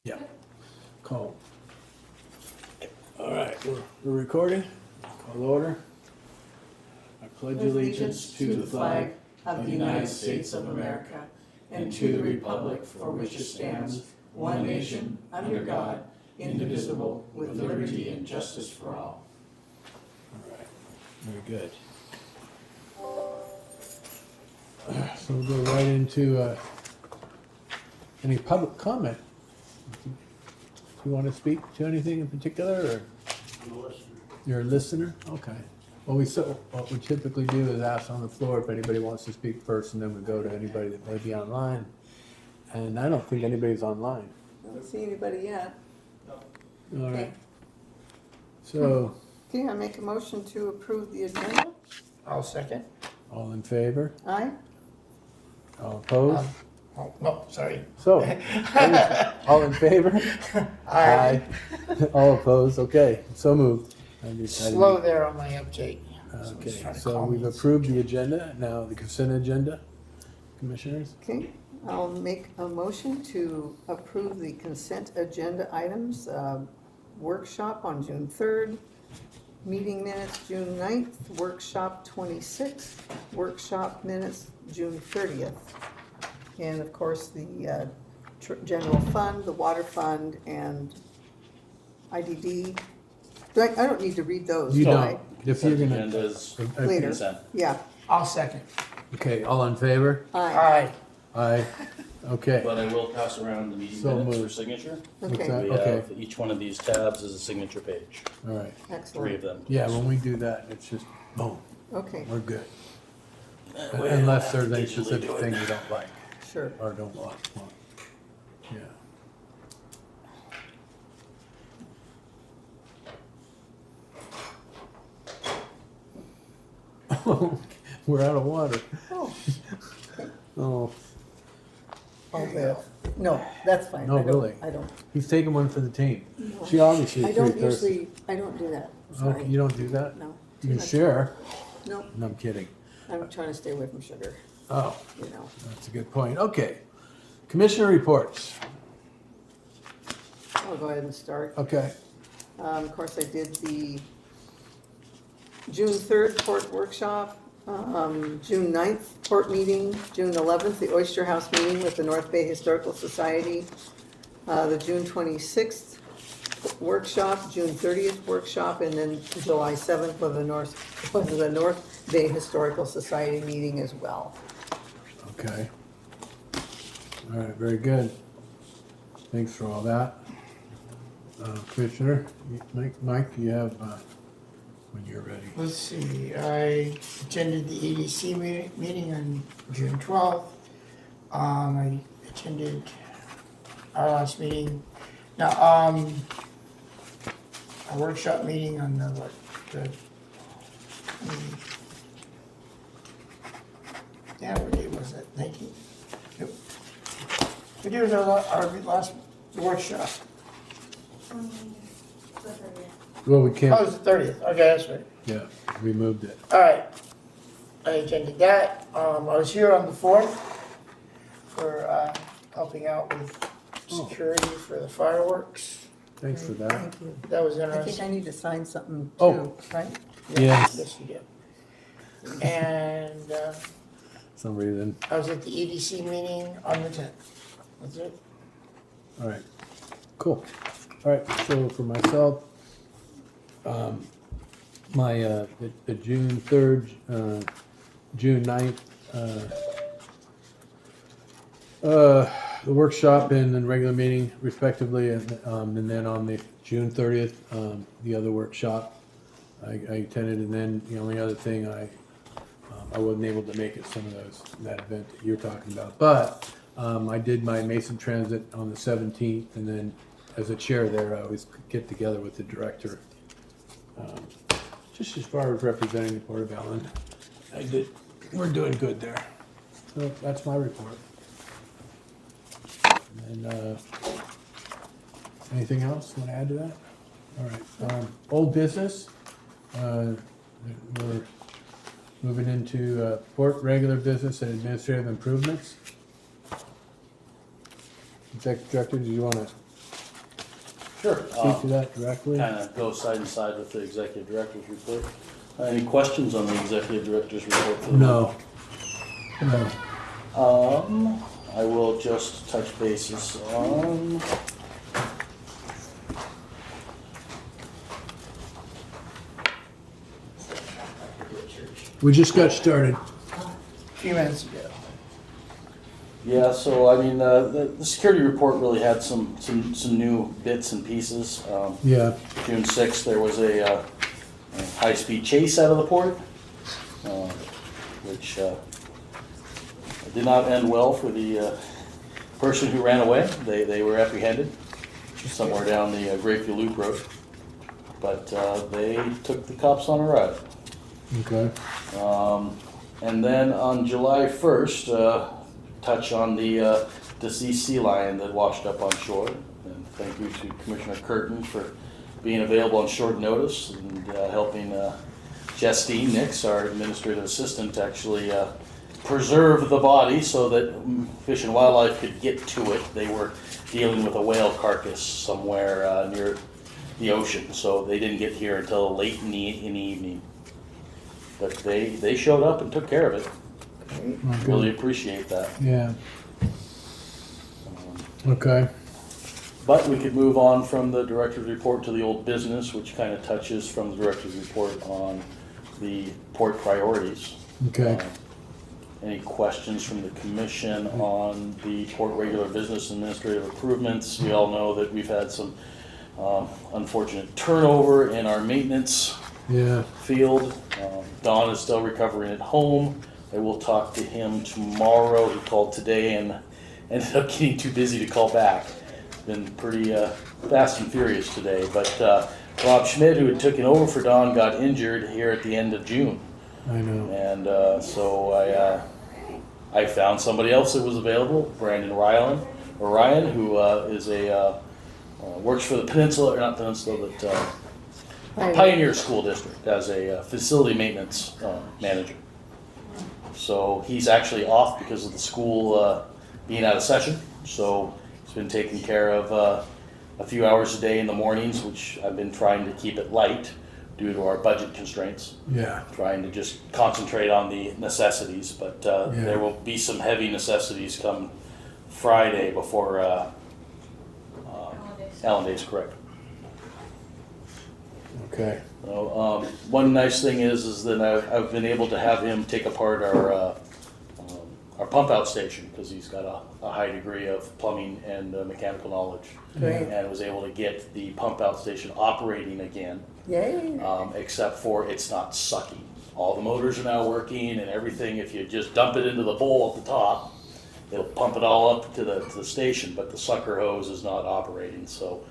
Yeah. Call. All right, we're recording. Call order. I pledge allegiance to the flag of the United States of America and to the republic for which it stands, one nation, under God, indivisible, with liberty and justice for all. All right, very good. So we'll go right into any public comment. Do you want to speak to anything in particular, or you're a listener? Okay. Well, what we typically do is ask on the floor if anybody wants to speak first, and then we go to anybody that may be online. And I don't think anybody's online. I don't see anybody yet. All right. So, Okay, I make a motion to approve the agenda. I'll second. all in favor? Aye? All opposed? Oh, no, sorry. So, all in favor? Aye. All opposed? Okay, so moved. I decided- Slow there on my uptake. Okay, Someone's trying to so call we've me. approved the agenda. Now the consent agenda, commissioners? Okay, I'll make a motion to approve the consent agenda items. Workshop on June 3rd, meeting minutes June 9th, workshop 26th, workshop minutes June 30th. And of course, the general fund, the water fund, and IDD. I don't need to read those, You do don't. I? If you're Consent gonna, agenda is Later. consent. Yeah, I'll second. okay, all in favor? aye. Aye. Aye. Okay. But I will pass around the meeting So minutes for moved. signature. What's Okay, that? We Okay. have, each one of these tabs is a signature page, All right. 3 of excellent. them. Yeah, when we do that, it's just, boom, Okay, we're good. That way Unless I there's a digitally specific do it. thing you don't like sure. or don't want. Yeah. We're out of water. Oh, Oh, no, that's fine. No, I don't- really? I don't, he's taking one for the team. She obviously I is don't pretty thirsty. usually, I don't do that, Okay, sorry. you don't do that? No. You can share. No, No, I'm kidding. I'm trying to stay away from sugar, Oh, you know. that's a good point. Okay. Commissioner reports. I'll go ahead and start. Okay. Of course, I did the June 3rd port workshop, June 9th port meeting, June 11th, the Oyster House meeting with the North Bay Historical Society, the June 26th workshop, June 30th workshop, and then July 7th was the North Bay Historical Society meeting as well. Okay. All right, very good. Thanks for all that. Commissioner, Mike, you have, when you're ready. Let's see, I attended the EDC meeting on June 12th. I attended our last meeting. Now, a workshop meeting on what day was it? 19th? Yep. We did our last workshop. Well, we Oh, can't, it's the 30th. Okay, that's right. yeah, we moved it. All right, I attended that. I was here on the 4th for helping out with security for the fireworks. Thanks for that. Thank you. That was I think I interesting. need to sign something Oh. too, right? Yes, Yes, you did. And some reason. I was at the EDC meeting on the 10th. That's it. All right, cool. All right, so for myself, the June 3rd, June 9th, the workshop and then regular meeting respectively, and then on the June 30th, the other workshop I attended, and then the only other thing I wasn't able to make it that event that you're talking about, but I did my Mason Transit on the 17th, and then as a chair there, I always get together with the director, just as far as representing the Port of Allyn. We're doing good there. So that's my report. And anything else you want to add to that? All right. Old business. We're moving into port regular business and administrative improvements. Executive Director, do you want to Sure. speak to that directly? Kind of go side and side with the executive director's report. Any questions on the executive director's report for the month? No. No. I will just touch bases on. We just got started. A few minutes ago. Yeah, so I mean, the security report really had some new bits and pieces. Yeah, June 6th, there was a high-speed chase out of the port, which did not end well for the person who ran away. They were apprehended somewhere down the Grapeview Loop Road, but they took the cops on a ride. okay. And then on July 1st, touch on the deceased sea lion that washed up on shore. And thank you to Commissioner Curtin for being available on short notice and helping Justine Nix, our administrative assistant, to actually preserve the body so that Fish and Wildlife could get to it. They were dealing with a whale carcass somewhere near the ocean, so they didn't get here until late in the evening. But they showed up and took care of it. Okay. Really appreciate that. Yeah. Okay. But we could move on from the director's report to the old business, which kind of touches from the director's report on the port priorities. Okay. Any questions from the commission on the port regular business administrative improvements? We all know that we've had some unfortunate turnover in our maintenance Yeah. field. Don is still recovering at home. I will talk to him tomorrow. He called today and ended up getting too busy to call back. Been pretty fast and furious today. But Rob Schmidt, who had taken over for Don, got injured here at the end of June. I know. And so I found somebody else that was available, Brandon Ryan, who is works for the Peninsula, or not Peninsula, but Pioneer School District as a facility maintenance manager. So he's actually off because of the school being out of session. So he's been taking care of a few hours a day in the mornings, which I've been trying to keep it light due to our budget constraints. Yeah. Trying to just concentrate on the necessities, but there will be some heavy necessities come Friday before Allyn Day's correct. Okay. So, one nice thing is that I've been able to have him take apart our pump out station, because he's got a high degree of plumbing and mechanical knowledge. Great. And was able to get the pump out station operating again, Yay. except for it's not sucking. All the motors are now working and everything. If you just dump it into the bowl at the top, it'll pump it all up to the station, but the sucker hose is not operating. So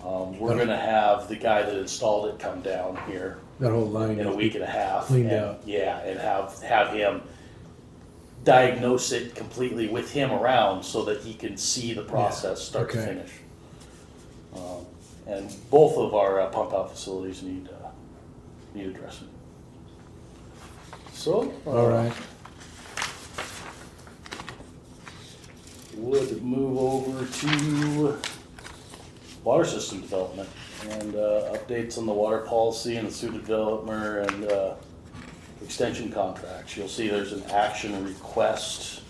we're gonna have the guy that installed it come down here That whole line. in a week and a half. Cleaned and, out. Yeah, and have him diagnose it completely with him around so that he can see the process start to Okay. finish. And both of our pump out facilities need addressing. So, All right. would move over to water system development and updates on the water policy and the sewer development and extension contracts. You'll see there's an action request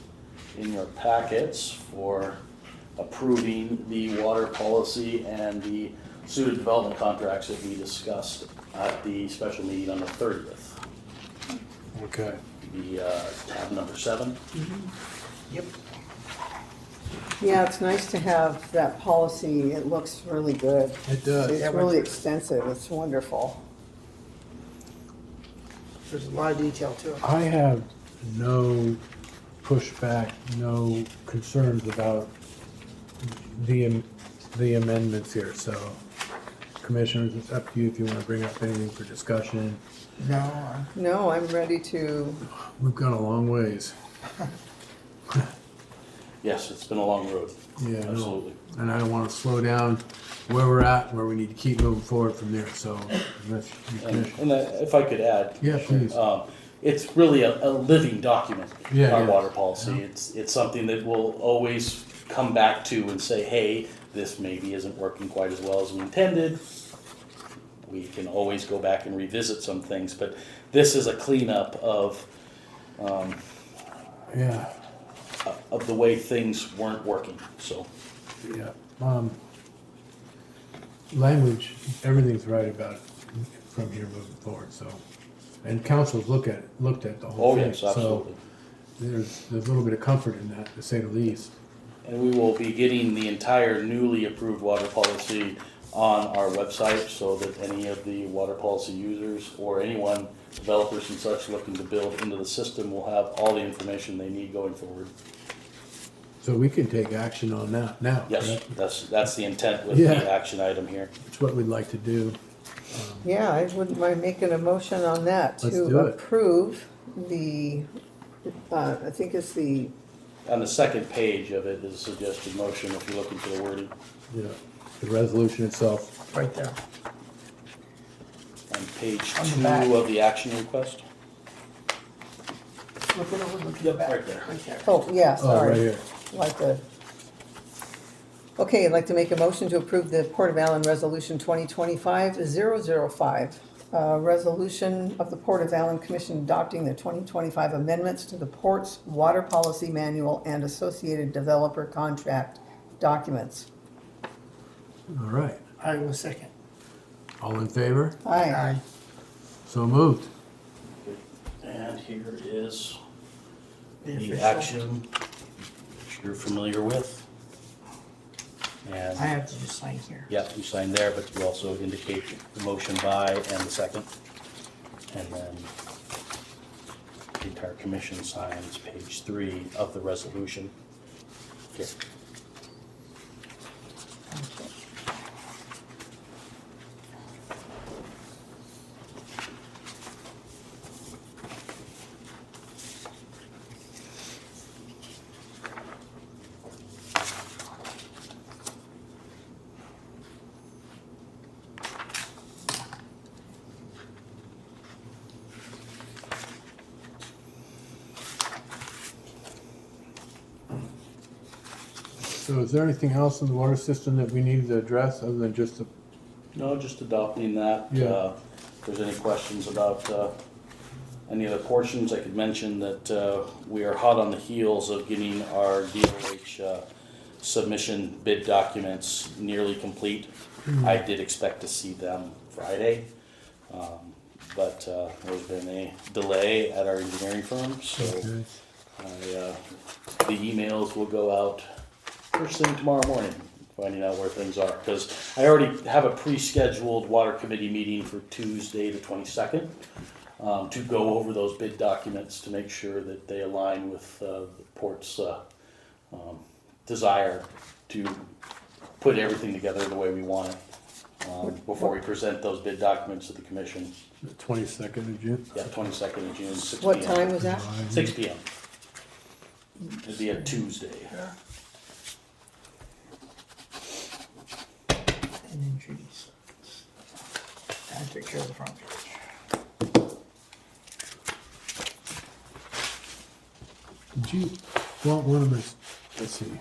in your packets for approving the water policy and the sewer development contracts that we discussed at the special meeting on the 30th. Okay. The tab number 7. Yep. Yeah, it's nice to have that policy. It looks really good. It does. It's really extensive. It's wonderful. There's a lot of detail to it. I have no pushback, no concerns about the amendments here, so commissioners, it's up to you if you want to bring up anything for discussion. No, No, I'm ready to, We've gone a long ways. Yes, it's been a long road. Yeah, I know. Absolutely. And I don't want to slow down where we're at, where we need to keep moving forward from there, so. Unless you And if I could add. Yeah, please. It's really a living document, Yeah, our yeah. water policy. It's something that we'll always come back to and say, hey, this maybe isn't working quite as well as we intended, we can always go back and revisit some things, but this is a cleanup of Yeah, the way things weren't working, so. yeah. Language, everything's right about it from here moving forward, so. And councils looked at the whole Oh, thing. yes, absolutely. So there's a little bit of comfort in that, to say the least. And we will be getting the entire newly approved water policy on our website so that any of the water policy users or anyone, developers and such looking to build into the system will have all the information they need going forward. So we can take action on that now. Yes, correct? that's the intent with Yeah. the action item here. That's what we'd like to do. Yeah, I wouldn't mind making a motion on that Let's to do it. approve the, I think it's the, On the second page of it is a suggested motion if you're looking for the wording. Yeah, the resolution itself. Right there. On page On the 2 back. of the action request. Flip it over, look at the Yep, back. right there. Right there. oh, yeah, Oh, right sorry. here. Like the, okay, I'd like to make a motion to approve the Port of Allen Resolution 2025-005. Resolution of the Port of Allen Commission adopting the 2025 amendments to the Port's Water Policy Manual and associated developer contract documents. All right. I will second. All in favor? Aye. Aye. So moved. And here is The the official. action which you're familiar with. And I have to just sign here. yeah, you sign there, but you also indicate the motion by and the second. And then the entire commission signs page 3 of the resolution. Okay. So is there anything else in the water system that we need to address other than just the, No, just adopting that. Yeah. If there's any questions about any other portions, I could mention that we are hot on the heels of getting our DOH submission bid documents nearly complete. I did expect to see them Friday, but there's been a delay at our engineering firm, so okay, the emails will go out first thing tomorrow morning, finding out where things are. Because I already have a pre-scheduled water committee meeting for Tuesday the 22nd to go over those bid documents to make sure that they align with the port's desire to put everything together the way we want it before we present those bid documents to the commission. the 22nd of June? Yeah, 22nd of June, 6 What p.m. time was that? 6 p.m. It'd be a Tuesday. And then Judy's. I took care of the front page. Did you want one of us, let's see.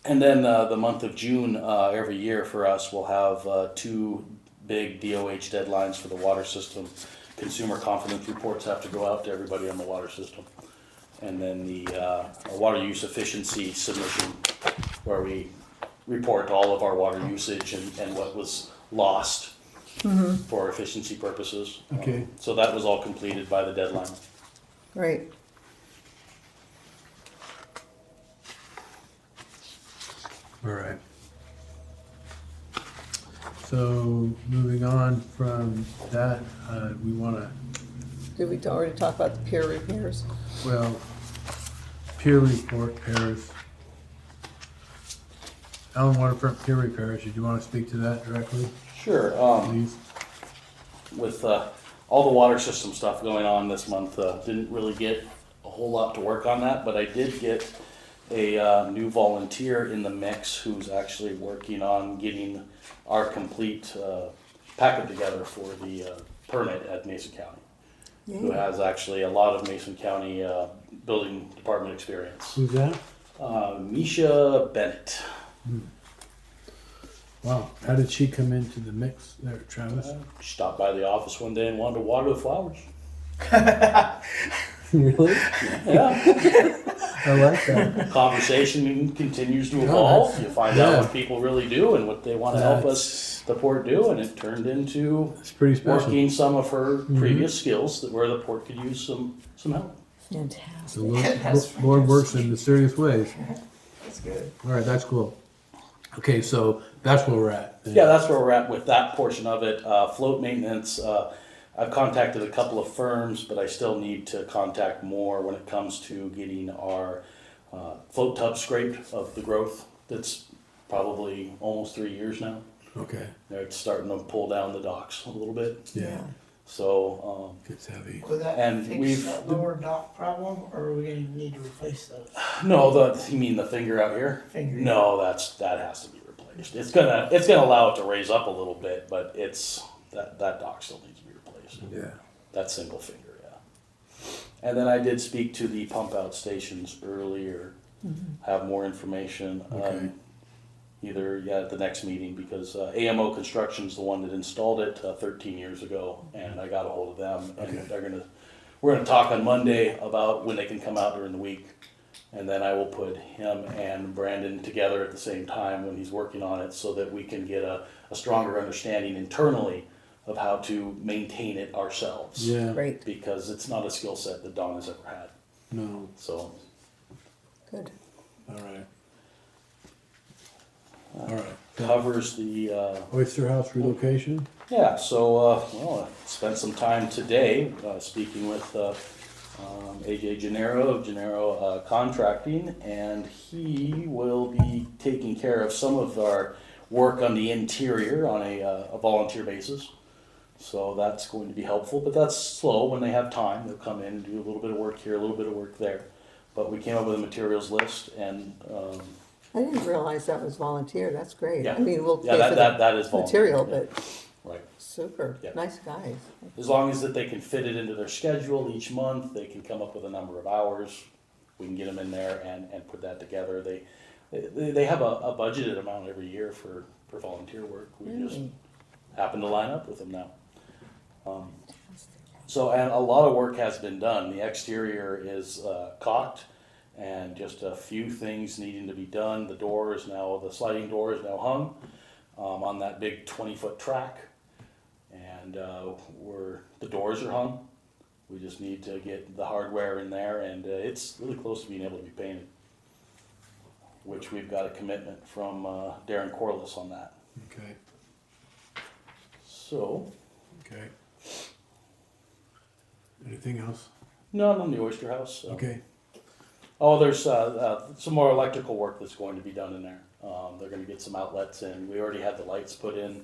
And then the month of June, every year for us, we'll have 2 big DOH deadlines for the water system. Consumer confidence reports have to go out to everybody on the water system. And then the water use efficiency submission, where we report all of our water usage and what was lost for efficiency purposes. Okay. So that was all completed by the deadline. Great. All right. So moving on from that, we want to, Did we already talk about the peer repairs? well, peer report repairs. Allen Waterfront peer repairs, did you want to speak to that directly, Sure. please? With all the water system stuff going on this month, didn't really get a whole lot to work on that, but I did get a new volunteer in the mix who's actually working on getting our complete packet together for the permit at Mason County. who Yay. has actually a lot of Mason County building department experience. Who's that? Misha Bennett. Wow, how did she come into the mix there, Travis? She stopped by the office one day and wanted to water the flowers. Really? Yeah. I like that. Conversation continues to Yeah, evolve. that's- You find yeah. out what people really do and what they want to help us, the port, do, and it turned into It's pretty special. working some of her previous skills that where the port could use some help. Fantastic. The Lord, That's Lord works in mysterious ways. That's good. All right, that's cool. Okay, so that's where we're at. Yeah, that's where we're at with that portion of it. Float maintenance, I've contacted a couple of firms, but I still need to contact more when it comes to getting our float tub scraped of the growth. That's probably almost 3 years now. Okay, It's starting to pull down the docks a little bit. yeah, So, it's heavy. Will that And fix we've- that lower dock problem, or are we gonna need to replace those? no, you mean the finger out here? Finger. No, that has to be replaced. It's gonna allow it to raise up a little bit, but that dock still needs to be replaced. Yeah. That single finger, yeah. And then I did speak to the pump out stations earlier, have more information. Okay. Either, at the next meeting, because AMO Construction's the one that installed it 13 years ago, and I got a hold of them, and Okay. we're gonna talk on Monday about when they can come out during the week. And then I will put him and Brandon together at the same time when he's working on it, so that we can get a stronger understanding internally of how to maintain it ourselves. Yeah, Great, Because it's not a skill set that Don has ever had, no, so. good. all right. All right. Covers the, Oyster House relocation? yeah, so, I spent some time today, speaking with, AJ Gennaro of Gennaro Contracting, and he will be taking care of some of our work on the interior on a volunteer basis. So that's going to be helpful, but that's slow. When they have time, they'll come in and do a little bit of work here, a little bit of work there. But we came up with a materials list, and I didn't realize that was volunteer, that's great. Yeah. I mean, we'll yeah, pay for that is the volunteer. material, yeah. but Right. super, Yeah. nice guys. As long as that they can fit it into their schedule each month, they can come up with a number of hours. We can get them in there and put that together. They have a budgeted amount every year for volunteer work. We just Really? happen to line up with them now. So, and a lot of work has been done. The exterior is caulked, and just a few things needing to be done. The sliding door is now hung on that big 20-foot track, and the doors are hung. We just need to get the hardware in there, and it's really close to being able to be painted, which we've got a commitment from Darren Corliss on that. Okay, So, okay. Anything else? not on the Oyster House. Okay, Oh, there's some more electrical work that's going to be done in there. They're going to get some outlets in. We already had the lights put in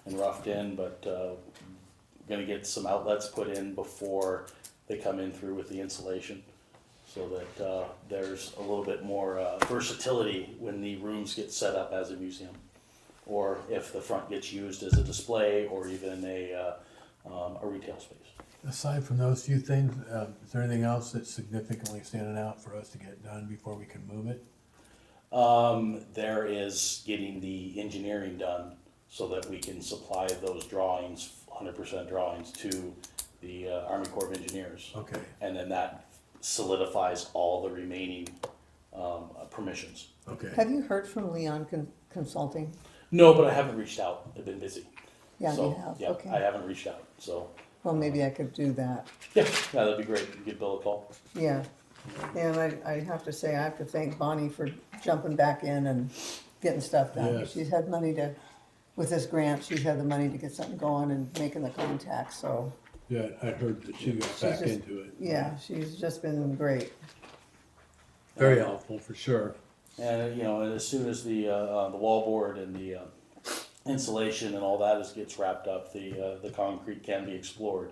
and roughed in, but going to get some outlets put in before they come in through with the insulation, so that there's a little bit more versatility when the rooms get set up as a museum, or if the front gets used as a display or even a retail space. aside from those few things, is there anything else that's significantly standing out for us to get done before we can move it? There is getting the engineering done so that we can supply those drawings, 100% drawings, to the Army Corps of Engineers. Okay, And then that solidifies all the remaining permissions. okay. Have you heard from Leon Consulting? No, but I haven't reached out. I've been busy. Yeah, So, you have, yeah, I okay. haven't reached out. So, Well, maybe I could do that. yeah, that'd be great. Give Bill a call. Yeah, and I have to say, I have to thank Bonnie for jumping back in and getting stuff done. Yes. She's had money with this grant, she's had the money to get something going and making the contacts, so, Yeah, I heard that she got back just- into it. yeah, she's just been great. Very helpful, for sure. And as soon as the wallboard and the insulation and all that gets wrapped up, the concrete can be explored.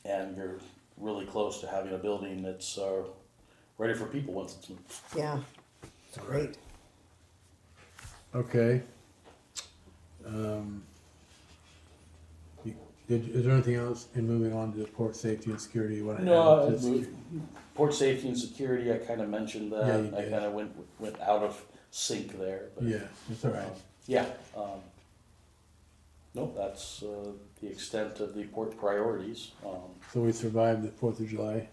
And you're really close to having a building that's ready for people once it's moved. Yeah, it's great. Okay. Is there anything else in moving on to port safety and security you want to No, add? port safety and security, I kind of mentioned that. Yeah, you I did. kind of went out of sync there. But, Yeah, it's all right. yeah. No, that's the extent of the port priorities. So we survived the 4th of July.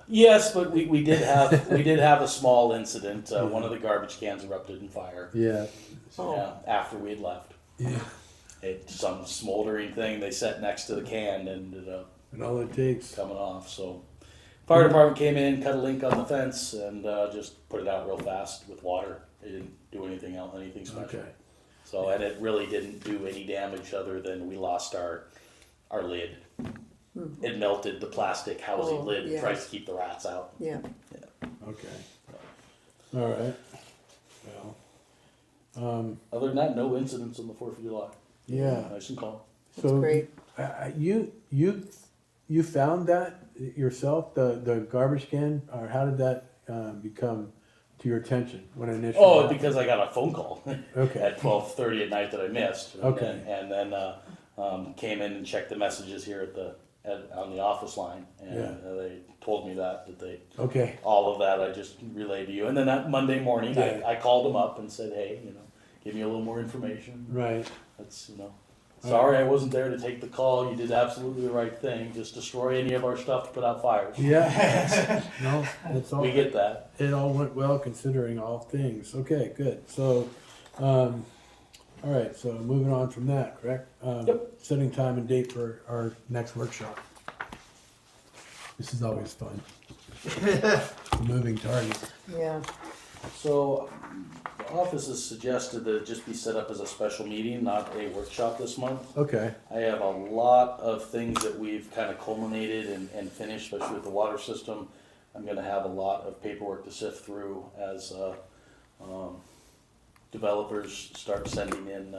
Yes, but we did have a small incident. One of the garbage cans erupted in fire. Yeah. Oh. Yeah, after we had left. Yeah. Some smoldering thing they set next to the can ended up And all it takes. coming off. So, fire department came in, cut a link on the fence, and just put it out real fast with water. They didn't do anything else, anything special. Okay. So, and it really didn't do any damage other than we lost our lid. It melted the plastic housing Oh, lid, yeah. tries to keep the rats out. Yeah, Okay. All right. Well, Other than that, no incidents on the 4th of July. yeah. Nice and calm. that's So great. you found that yourself, the garbage can, or how did that become to your attention when initially? Oh, happened? because I got a phone call Okay. at 12:30 at night that I missed. Okay. And then came in and checked the messages here on the office line, and Yeah. they told me that they Okay. all of that I just relayed to you. And then that Monday morning, Yeah. I called them up and said, hey, give me a little more information. Right. That's sorry I wasn't there to take the call. You did absolutely the right thing. Just destroy any of our stuff to put out fires. Yeah. No, that's all. We get that. It all went well considering all things. Okay, good. So, all right. So moving on from that, correct? Yep. Setting time and date for our next workshop. This is always fun. The moving target. Yeah, So, the office has suggested that it just be set up as a special meeting, not a workshop this month. Okay. I have a lot of things that we've kind of culminated and finished, especially with the water system. I'm gonna have a lot of paperwork to sift through as developers start sending in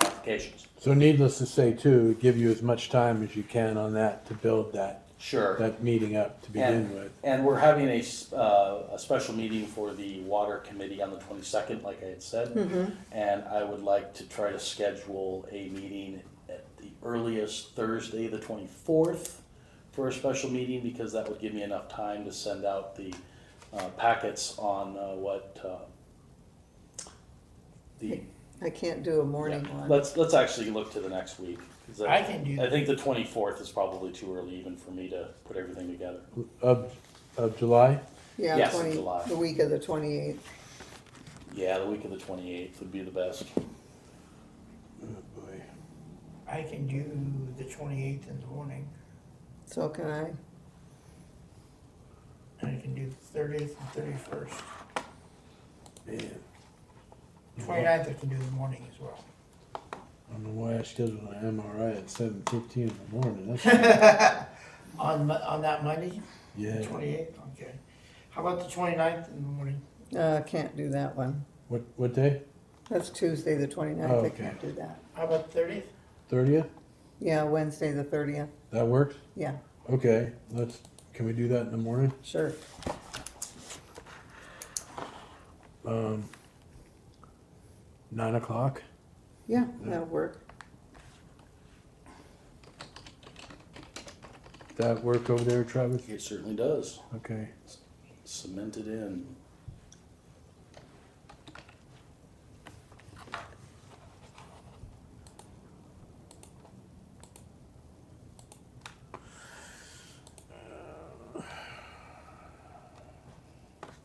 applications. So needless to say, too, give you as much time as you can on that to build that Sure. meeting up to begin with. And we're having a special meeting for the water committee on the 22nd, like I had said. And I would like to try to schedule a meeting at the earliest Thursday, the 24th, for a special meeting, because that would give me enough time to send out the packets on what the. I can't do a morning Yeah. one. Let's actually look to the next week. 'Cause I can do I think the 24th is probably too early even for me to put everything together. Of July? Yeah, Yes, in July. the week of the 28th. Yeah, the week of the 28th would be the best. Oh, boy. I can do the 28th in the morning, So can I. and I can do the 30th and 31st. Man, 29th I can do the morning as well. I don't know why I scheduled an MRI at 7:15 in the morning. That's, On that Monday, yeah. 28th, okay. How about the 29th in the morning? Can't do that one. What day? That's Tuesday, the 29th. Oh, I okay. can't do that. How about the 30th? 30th? Yeah, Wednesday, the 30th. That works? Yeah, Okay, can we do that in the morning? sure. 9 o'clock? Yeah, that'll work. That work over there, Travis? It certainly does. Okay. Cemented in.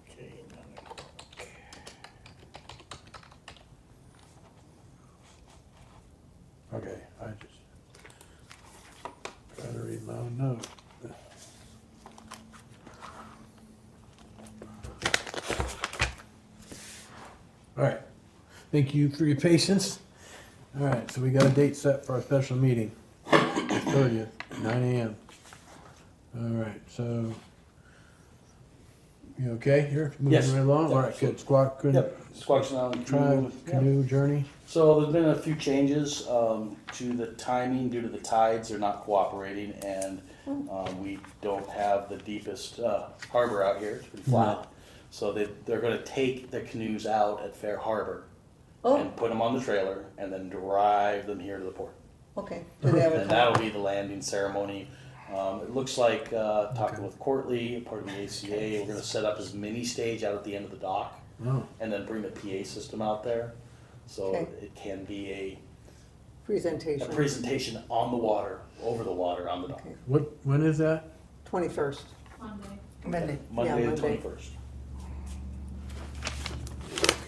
Okay, 9 o'clock. Okay, I just trying to read my own note. All right, thank you for your patience. All right, so we got a date set for our special meeting, 30th, 9 a.m. All right, so you okay here? Yes. Moving right along? Yep. All right, good. Squawk, good. Yep, Squaxin Island Tribe Yep. canoe journey? So there's been a few changes to the timing due to the tides. They're not cooperating, and we don't have the deepest harbor out here. It's pretty flat. So they're going to take the canoes out at Fair Harbor Oh, and put them on the trailer and then drive them here to the port. Okay. Do they have a And time? that'll be the landing ceremony. It looks like, talking with Courtly, part of the ACA, we're gonna set up his mini stage out at the end of the dock Oh, and then bring the PA system out there. So Okay. it can be a Presentation. presentation on the water, over the water, on the dock. Okay. when is that? 21st. Monday. Monday. Monday the Monday. 21st.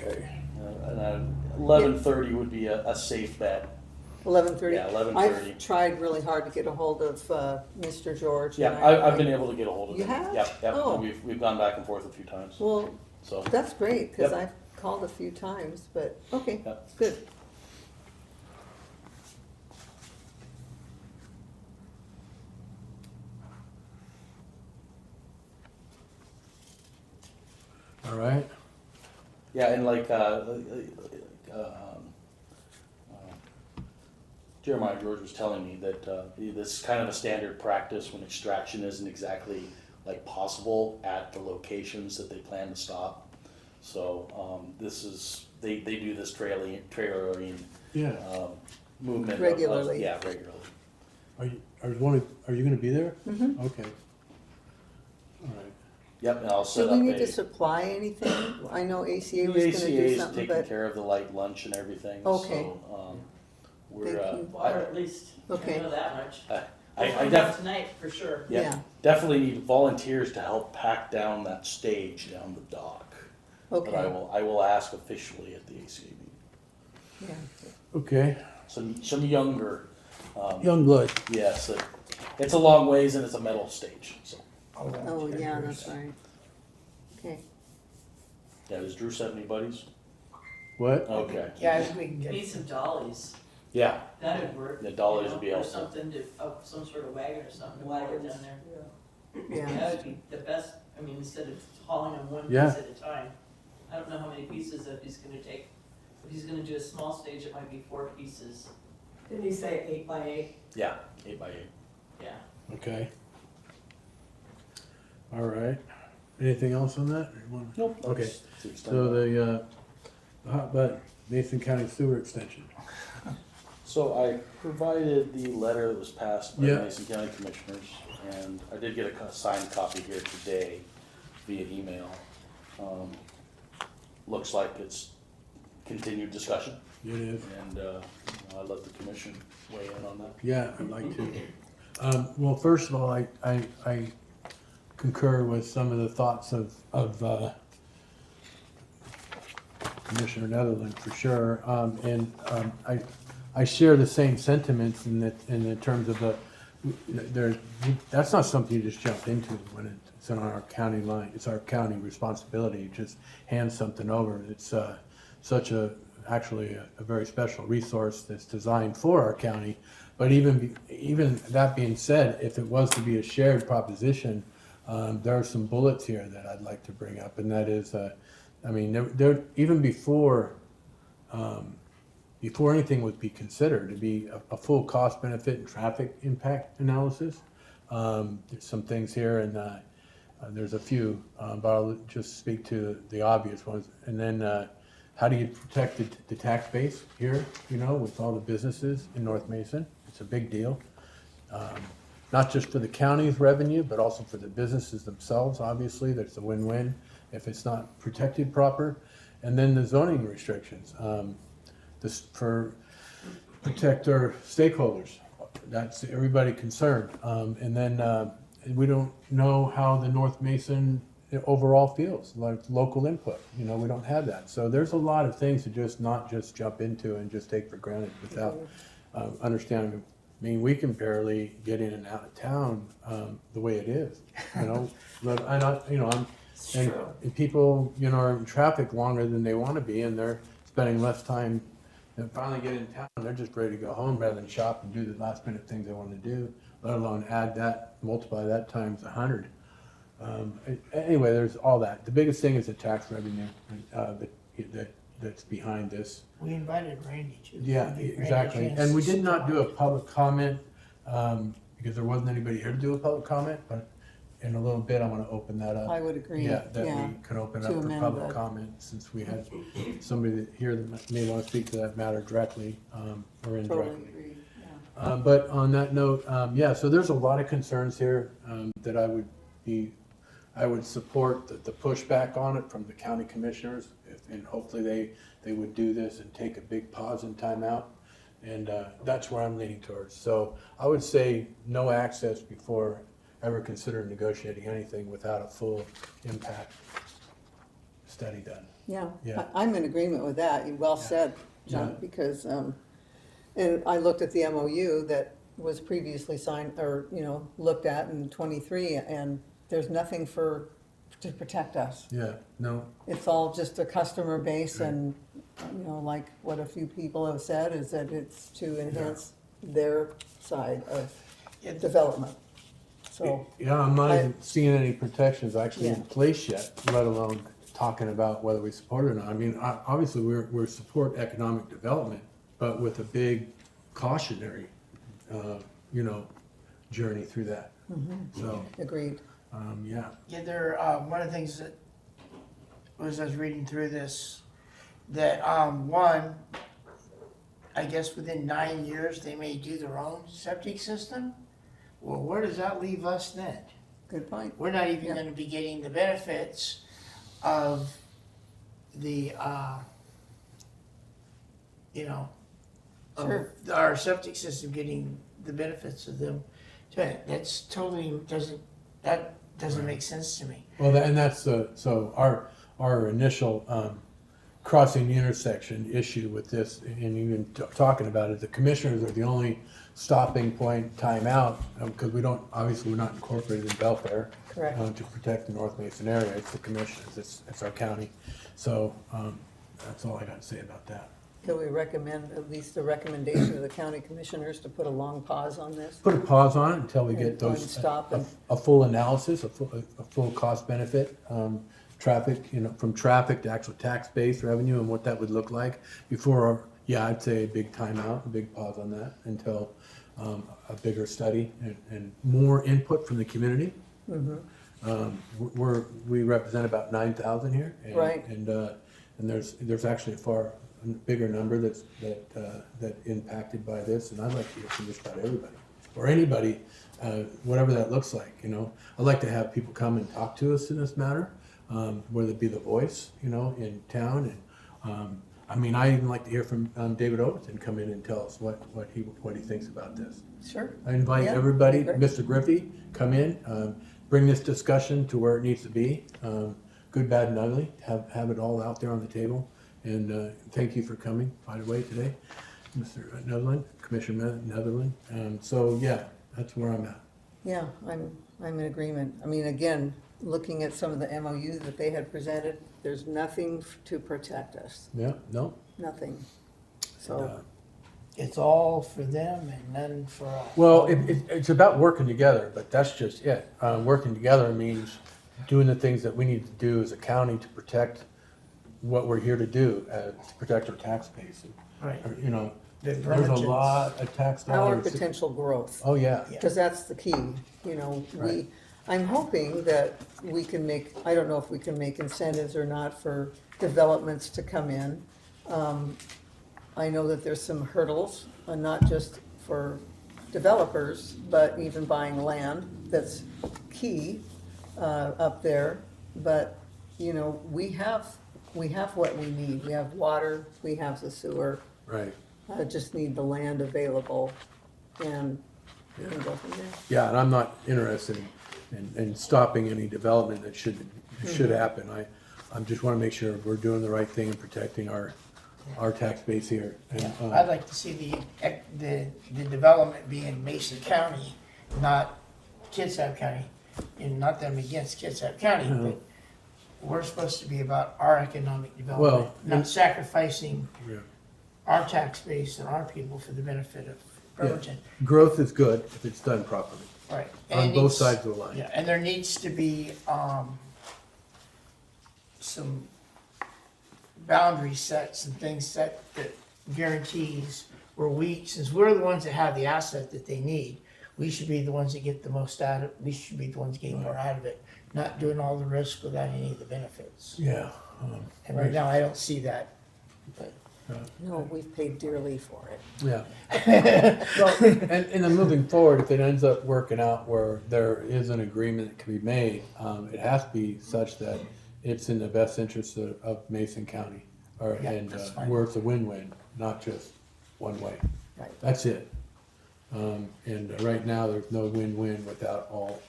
Okay. And 11:30 would be a safe bet. 11:30? Yeah, 11:30. I've tried really hard to get a hold of Mr. George. Yeah, and I've been able to get a hold of You him. have? Yep, yep. Oh. We've gone back and forth a few times, Well, so. that's great, because Yep. I've called a few times, but, okay, Yep. good. All right. Yeah, and like, Jeremiah George was telling me that, this is kind of a standard practice when extraction isn't exactly like possible at the locations that they plan to stop. So, this is, they do this trailering, Yeah. movement. Regularly. Yeah, regularly. I was wondering, are you gonna be there? Mhm. Okay. All right. Yep, and I'll set Do up we need to a. supply anything? I know ACA The was gonna ACA do is something, taking but, care of the light lunch and everything, Okay. so, we're, Thank you. Well, or at least, I Okay. know that much. I We'll find def- out tonight, for sure. yeah, yeah, definitely need volunteers to help pack down that stage down the dock. But okay, I will ask officially at the ACA meeting. yeah. Okay. Some younger, Young blood. yes, it's a long ways and it's a metal stage, so, Oh, yeah, that's right. Okay, yeah, does Drew have any buddies? What? Okay, Yeah, I think we can get. Need some dollies, yeah, that'd work. the dollars you know, would be Or helpful. something to, some sort of wagon or something to haul it down there. yeah. That would be the best, I mean, instead of hauling them one piece Yeah. at a time. I don't know how many pieces that he's gonna take. If he's gonna do a small stage, it might be 4 pieces. Did he say 8x8? Yeah, 8x8. Yeah. Okay. All right. Anything else on that? Or you wanna- Nope. Okay. that's the extent So of it. the hot button, Mason County Sewer Extension. So I provided the letter that was passed by the Yeah. Mason County Commissioners, and I did get a signed copy here today via email. Looks like it's continued discussion, It is. and I'll let the commission weigh in on that. Yeah, I'd like to. Well, first of all, I concur with some of the thoughts of Commissioner Netherland for sure. I share the same sentiments in the terms of that's not something you just jump into when it's on our county line. It's our county responsibility. Just hand something over. It's actually a very special resource that's designed for our county. But even that being said, if it was to be a shared proposition, there are some bullets here that I'd like to bring up, and that is, I mean, there even before anything would be considered to be a full cost benefit and traffic impact analysis. There's some things here, and there's a few, but I'll just speak to the obvious ones, and then. How do you protect the tax base here, with all the businesses in North Mason? It's a big deal. Not just for the county's revenue, but also for the businesses themselves, obviously. There's a win-win if it's not protected proper. And then the zoning restrictions, protect our stakeholders. That's everybody concerned. And then we don't know how the North Mason overall feels, like local input. We don't have that. So there's a lot of things to not just jump into and just take for granted without understanding. I mean, we can barely get in and out of town the way it is, But and people, are in traffic longer than they want to be, and they're spending less time. And finally get in town, they're just ready to go home rather than shop and do the last minute things they want to do. Let alone multiply that times 100. Anyway, there's all that. The biggest thing is the tax revenue that's behind this. We invited Randy too. Yeah, Give Randy a exactly. chance And we to did not do a talk. public comment because there wasn't anybody here to do a public comment, but in a little bit, I want to open that up. I would agree, Yeah, that yeah. we can open to up for amend public that. comment since we had somebody here that may want to speak to that matter directly or Totally indirectly. agree, But on that note, yeah, so there's a lot of concerns here that I would support the pushback on it from the county commissioners, and hopefully they would do this and take a big pause and time out. And that's where I'm leaning towards. So I would say no access before ever consider negotiating anything without a full impact study done. Yeah, Yeah. I'm in agreement with that. You well said, John, Yeah. because, and I looked at the MOU that was previously signed, or, looked at in 23, and there's nothing to protect us. Yeah, no, It's all just a customer base, and, like what a few people have said, is that it's to enhance their side of development. So, yeah, I'm not I- even seeing any protections actually in Yeah. place yet, let alone talking about whether we support it or not. I mean, obviously, we're support economic development, but with a big cautionary, journey through that. So, agreed. yeah, Yeah, one of the things that was, I was reading through this, that, one, I guess within 9 years, they may do their own septic system. Well, where does that leave us then? Good point. We're not even Yeah. gonna be getting the benefits of the, Sure. of our septic system getting the benefits of them. That's totally, that doesn't make sense to me. well, and that's so our initial crossing the intersection issue with this, and even talking about it, the commissioners are the only stopping point, timeout, because obviously we're not incorporated in Belfair. Correct. To protect the North Mason area, it's the commissioners, it's our county. So, that's all I got to say about that. Can we recommend, at least a recommendation of the county commissioners to put a long pause on this? Put a pause on it until we get And those, stop and- a full analysis, a full cost benefit, traffic, from traffic to actual tax base revenue and what that would look like before, yeah, I'd say a big timeout, a big pause on that until a bigger study and more input from the community. We represent about 9,000 here. And, Right. And there's actually a far bigger number that impacted by this, and I'd like to hear from just about everybody, or anybody, whatever that looks like, I'd like to have people come and talk to us in this matter, whether it be the voice, in town, and, I mean, I even like to hear from, David Overton come in and tell us what he thinks about this. Sure. I invite Yeah, everybody, great. Mr. Griffey, come in, bring this discussion to where it needs to be, good, bad, and ugly, have it all out there on the table. And thank you for coming, by the way, today, Mr. Netherland, Commissioner Netherland. So, yeah, that's where I'm at. Yeah, I'm in agreement. I mean, again, looking at some of the MOUs that they had presented, there's nothing to protect us, Yeah, no? nothing. So, Uh, It's all for them and none for us. Well, it's about working together, but that's just it. Working together means doing the things that we need to do as a county to protect what we're here to do, to protect our tax base. Right. The The there's a Bremerton's- lot of tax our dollars. potential growth. Oh, yeah. Yeah. Because that's the key, Right. I'm hoping that we can make, I don't know if we can make incentives or not for developments to come in. I know that there's some hurdles, not just for developers, but even buying land, that's key, up there. But, we have what we need, we have water, we have the sewer, Right. just need the land available, and we can go from there. Yeah, and I'm not interested in stopping any development that should happen. I just want to make sure we're doing the right thing and protecting our tax base here. And, I'd like to see the development be in Mason County, not Kitsap County. And not that I'm against Kitsap County, but we're supposed to be about our economic development, Well, not sacrificing yeah. our tax base and our people for the benefit of Bremerton. Growth is good if it's done properly, Right. And on it both needs- sides of the line. Yeah, and there needs to be, some boundary sets and things set that guarantees where since we're the ones that have the asset that they need, we should be the ones that get the most out of it, we should be the ones getting more out of it, not doing all the risk without any of the benefits. Yeah. And right now, I don't see that, but No, we've paid dearly for it. Yeah. Well, and then moving forward, if it ends up working out where there is an agreement that can be made, it has to be such that it's in the best interest of Mason County, Yeah, that's fine. where it's a win-win, not just one way. Right. That's it. And right now, there's no win-win without all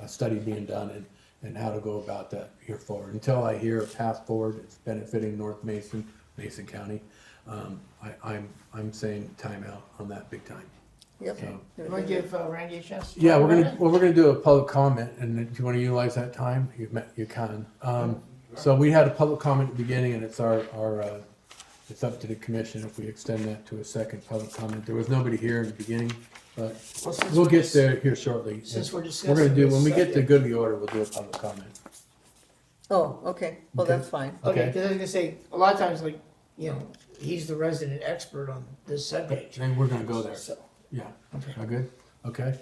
the study being done and how to go about that here forward. Until I hear a path forward, it's benefiting North Mason County. I'm saying timeout on that big time. Yep. So- You wanna give Randy a chance? to Yeah, talk we're about gonna do a public comment, and if you wanna utilize that time, you can. So we had a public comment at the beginning, and it's it's up to the commission if we extend that to a second public comment. There was nobody here in the beginning, but Well, since we'll we're get just- there here shortly. Since we're We're discussing gonna do, this when we get to subject. good of the order, we'll do a public comment. Oh, okay, well, Okay. that's fine. Okay, Okay. because I was gonna say, a lot of times, like, you know, he's the resident expert on this subject. And we're gonna go there. So, Yeah, okay. all good? Okay.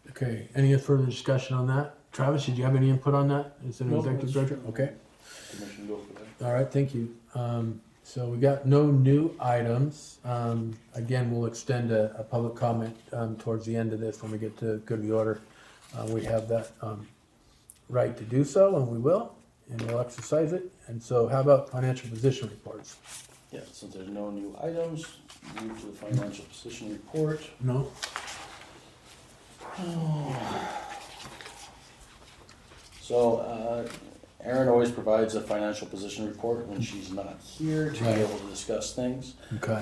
Okay, any further discussion on that? Travis, did you have any input on that? Is an No, executive that's- director? Okay. Commission go for that. All right, thank you. So we got no new items. Again, we'll extend a public comment towards the end of this when we get to good of the order. We have that right to do so, and we will, and we'll exercise it. And so how about financial position reports? Yeah, since there's no new items, move to the financial position report. No? So, Erin always provides a financial position report when she's not here to be Right. able to discuss things. Okay.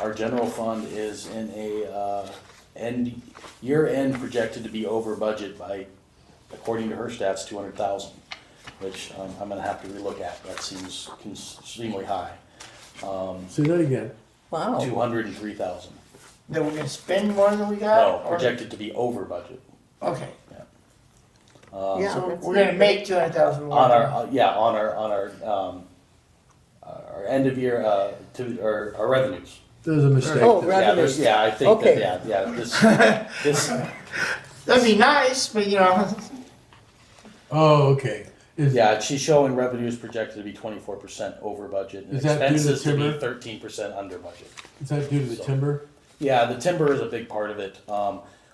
Our general fund is in a year-end projected to be over budget by, according to her stats, 200,000, which I'm gonna have to relook at. That seems extremely high. Say that again. Wow. 203,000. Then we're gonna spend more than we No, got? or- projected to be over budget. Okay, Yeah, so that's we're gonna not make 200,000 more. On our, our end of year, our revenues. There's a mistake. Oh, there. right. Yeah, there's, yeah, I think Okay. that, yeah, this, That'd be nice, but you know, Oh, okay. Is, yeah, she's showing revenues projected to be 24% over budget and Is that due to expenses to be timber? 13% under budget. is that due to the So- timber? Yeah, the timber is a big part of it.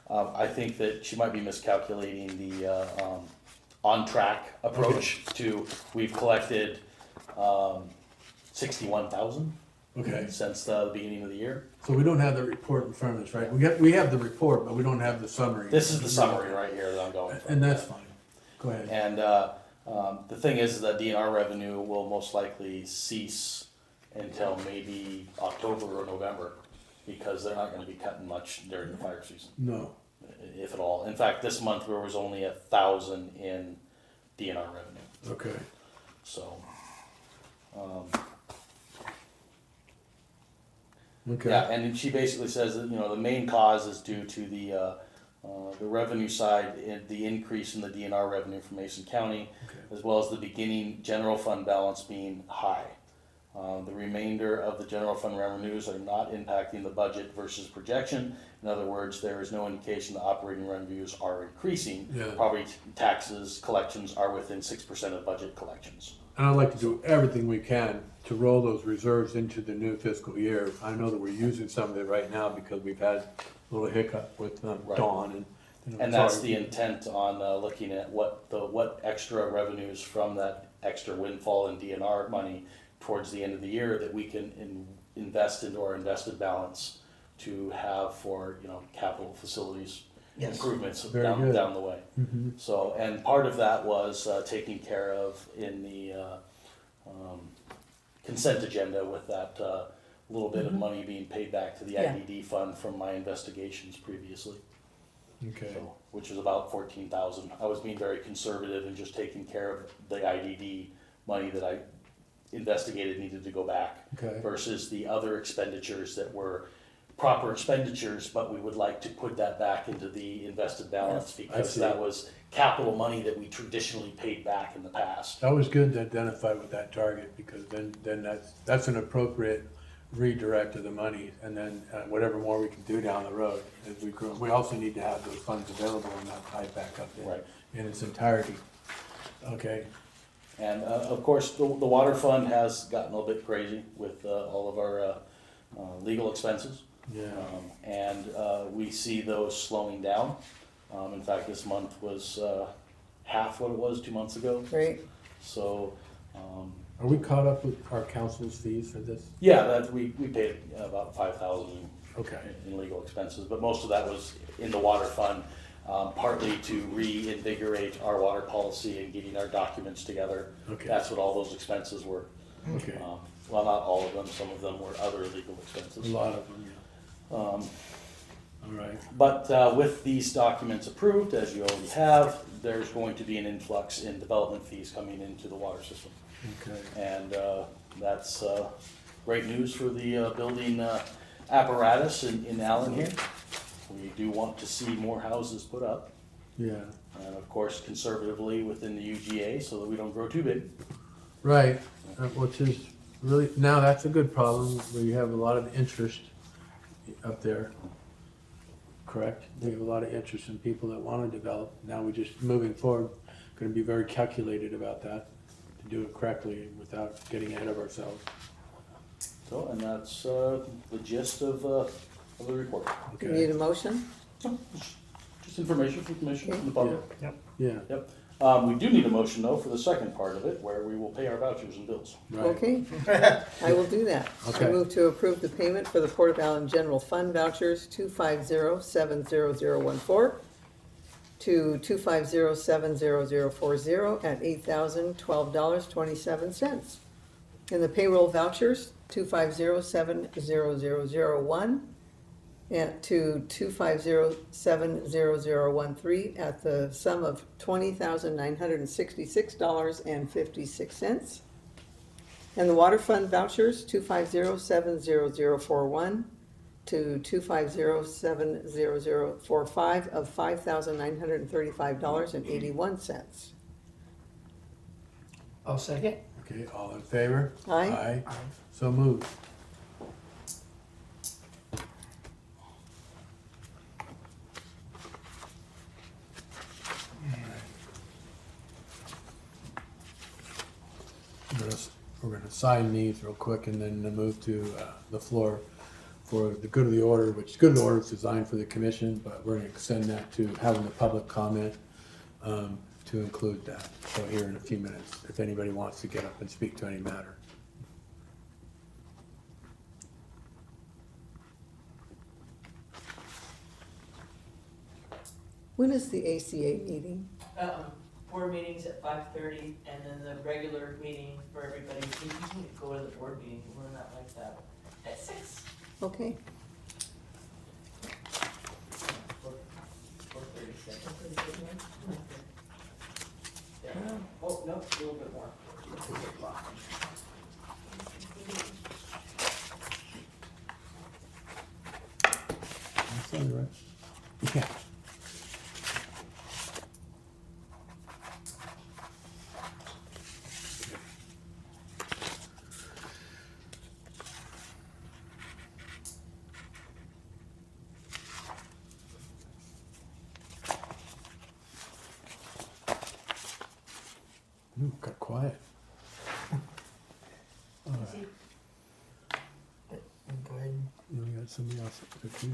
I think that she might be miscalculating the on-track approach to, we've collected 61,000 Okay. since the beginning of the year. So we don't have the report in front of us, right? We have the report, but we don't have the summary. This is the summary right here that I'm going from. And that's fine. Go ahead. And the thing is that DNR revenue will most likely cease until maybe October or November, because they're not gonna be cutting much during the fire season, No. if at all. In fact, this month there was only 1,000 in DNR revenue, Okay. so. Okay. Yeah, and she basically says that, you know, the main cause is due to the revenue side, the increase in the DNR revenue from Mason County, Okay. as well as the beginning general fund balance being high. The remainder of the general fund revenues are not impacting the budget versus projection. In other words, there is no indication the operating revenues are increasing. Yeah. Property taxes collections are within 6% of budget collections. And I'd like to do everything we can to roll those reserves into the new fiscal year. I know that we're using some of it right now because we've had a little hiccup with Right. Dawn and. you know, And that's sorry. the intent on looking at what extra revenues from that extra windfall in DNR money towards the end of the year that we can invest into our invested balance to have for, you know, capital facilities yes. improvements Very down good. the way. Mhm. So, and part of that was taken care of in the consent agenda with that little bit of money being paid back to the Yeah. IDD fund from my investigations previously. Okay. So, which was about 14,000. I was being very conservative and just taking care of the IDD money that I investigated needed to go back Okay. versus the other expenditures that were proper expenditures, but we would like to put that back into the invested balance I because see. that was capital money that we traditionally paid back in the past. That was good to identify with that target because then that's an appropriate redirect of the money and then whatever more we can do down the road as we grow. We also need to have those funds available and not tied back up Right. in its entirety. Okay. And of course, the water fund has gotten a little bit crazy with all of our legal expenses. Yeah. And we see those slowing down. In fact, this month was half what it was 2 months ago. Great. So, Are we caught up with our council's fees for this? yeah, that we paid about 5,000 Okay. in legal expenses, but most of that was in the water fund, partly to reinvigorate our water policy and getting our documents together. Okay. That's what all those expenses were. Okay. Well, not all of them, some of them were other legal A expenses. lot of them, yeah. All right. But with these documents approved, as you already have, there's going to be an influx in development fees coming into the water system. Okay. And that's great news for the building apparatus in Allyn here. We do want to see more houses put up, Yeah. and of course conservatively within the UGA so that we don't grow too big. Right, which is really, now that's a good problem, where you have a lot of interest up there. Correct? We have a lot of interest in people that want to develop. Now we're just moving forward, going to be very calculated about that, to do it correctly without getting ahead of ourselves. So, and that's the gist of the report. You need a motion? Just information for the commission and the public. Yeah, Yep. We do need a motion though for the second part of it, where we will pay our vouchers and bills. right. Okay, I will do that. Okay. I move to approve the payment for the Port of Allen General Fund vouchers 250-70014 to 250-70040 at $8,012.27. And the payroll vouchers 250-70001 and to 250-70013 at the sum of $20,966.56. And the water fund vouchers 250-70041 to 250-70045 of $5,935.81. I'll second. Okay, all in favor? Aye. So moved. We're gonna sign these real quick and then move to the floor for the good of the order, which good of the order is designed for the commission, but we're gonna extend that to having the public comment to include that. So here in a few minutes, if anybody wants to get up and speak to any matter. When is the ACA meeting? Board meetings at 5:30, and then the regular meeting for everybody, you can go to the board meeting, we're not like that, at 6. Okay, 4:36. Oh, no, a little bit more. That's all right. Yeah. Ooh, got quiet. All right. Go ahead. We got somebody else up there too.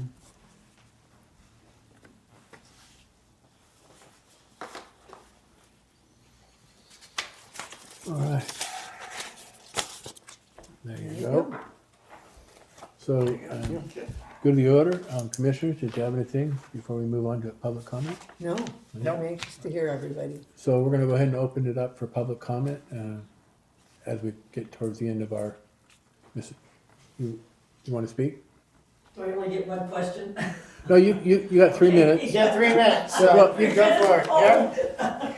All right. There you go. So, good of the order, commissioners, did you have anything before we move on to public comment? no, No. I'm anxious to hear everybody. So we're gonna go ahead and open it up for public comment, as we get towards the end of our, you wanna speak? Do I only get one question? No, you got 3 minutes. You got 3 minutes, Yeah, well, so you go for it, yeah?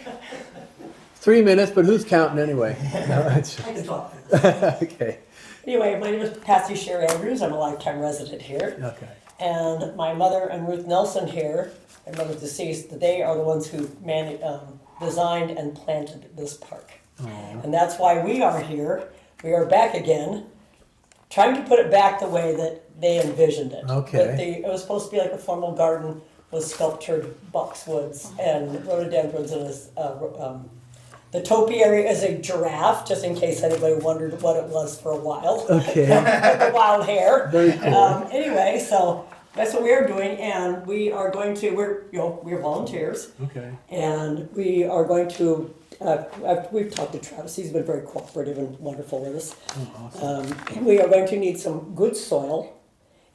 3 minutes, but who's counting anyway? No, it's- I can talk. Okay, Anyway, my name is Patsy Sher Andrews. I'm a lifetime resident here. okay. And my mother and Ruth Nelson here, my mother's deceased, they are the ones who designed and planted this park. Aw. And that's why we are here. We are back again, trying to put it back the way that they envisioned it. Okay. That it was supposed to be like a formal garden with sculptured boxwoods and rhododendrons and The topiary is a giraffe, just in case anybody wondered what it was for a while. Okay, With the wild hair. very cool. Anyway, so that's what we are doing, and we are going to, we're volunteers, Okay, and we are going to, we've talked to Travis, he's been very cooperative and wonderful with us. oh, awesome. We are going to need some good soil,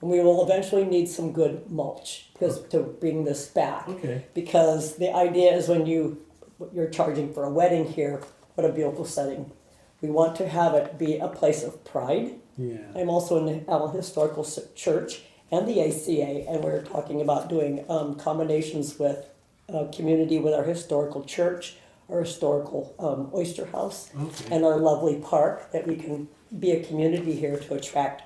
and we will eventually need some good mulch to bring this back. Okay, Because the idea is when you're charging for a wedding here, what a beautiful setting. We want to have it be a place of pride. yeah, I'm also in the Allyn Historical Church and the ACA, and we're talking about doing combinations with community with our historical church, our historical oyster house, okay, and our lovely park, that we can be a community here to attract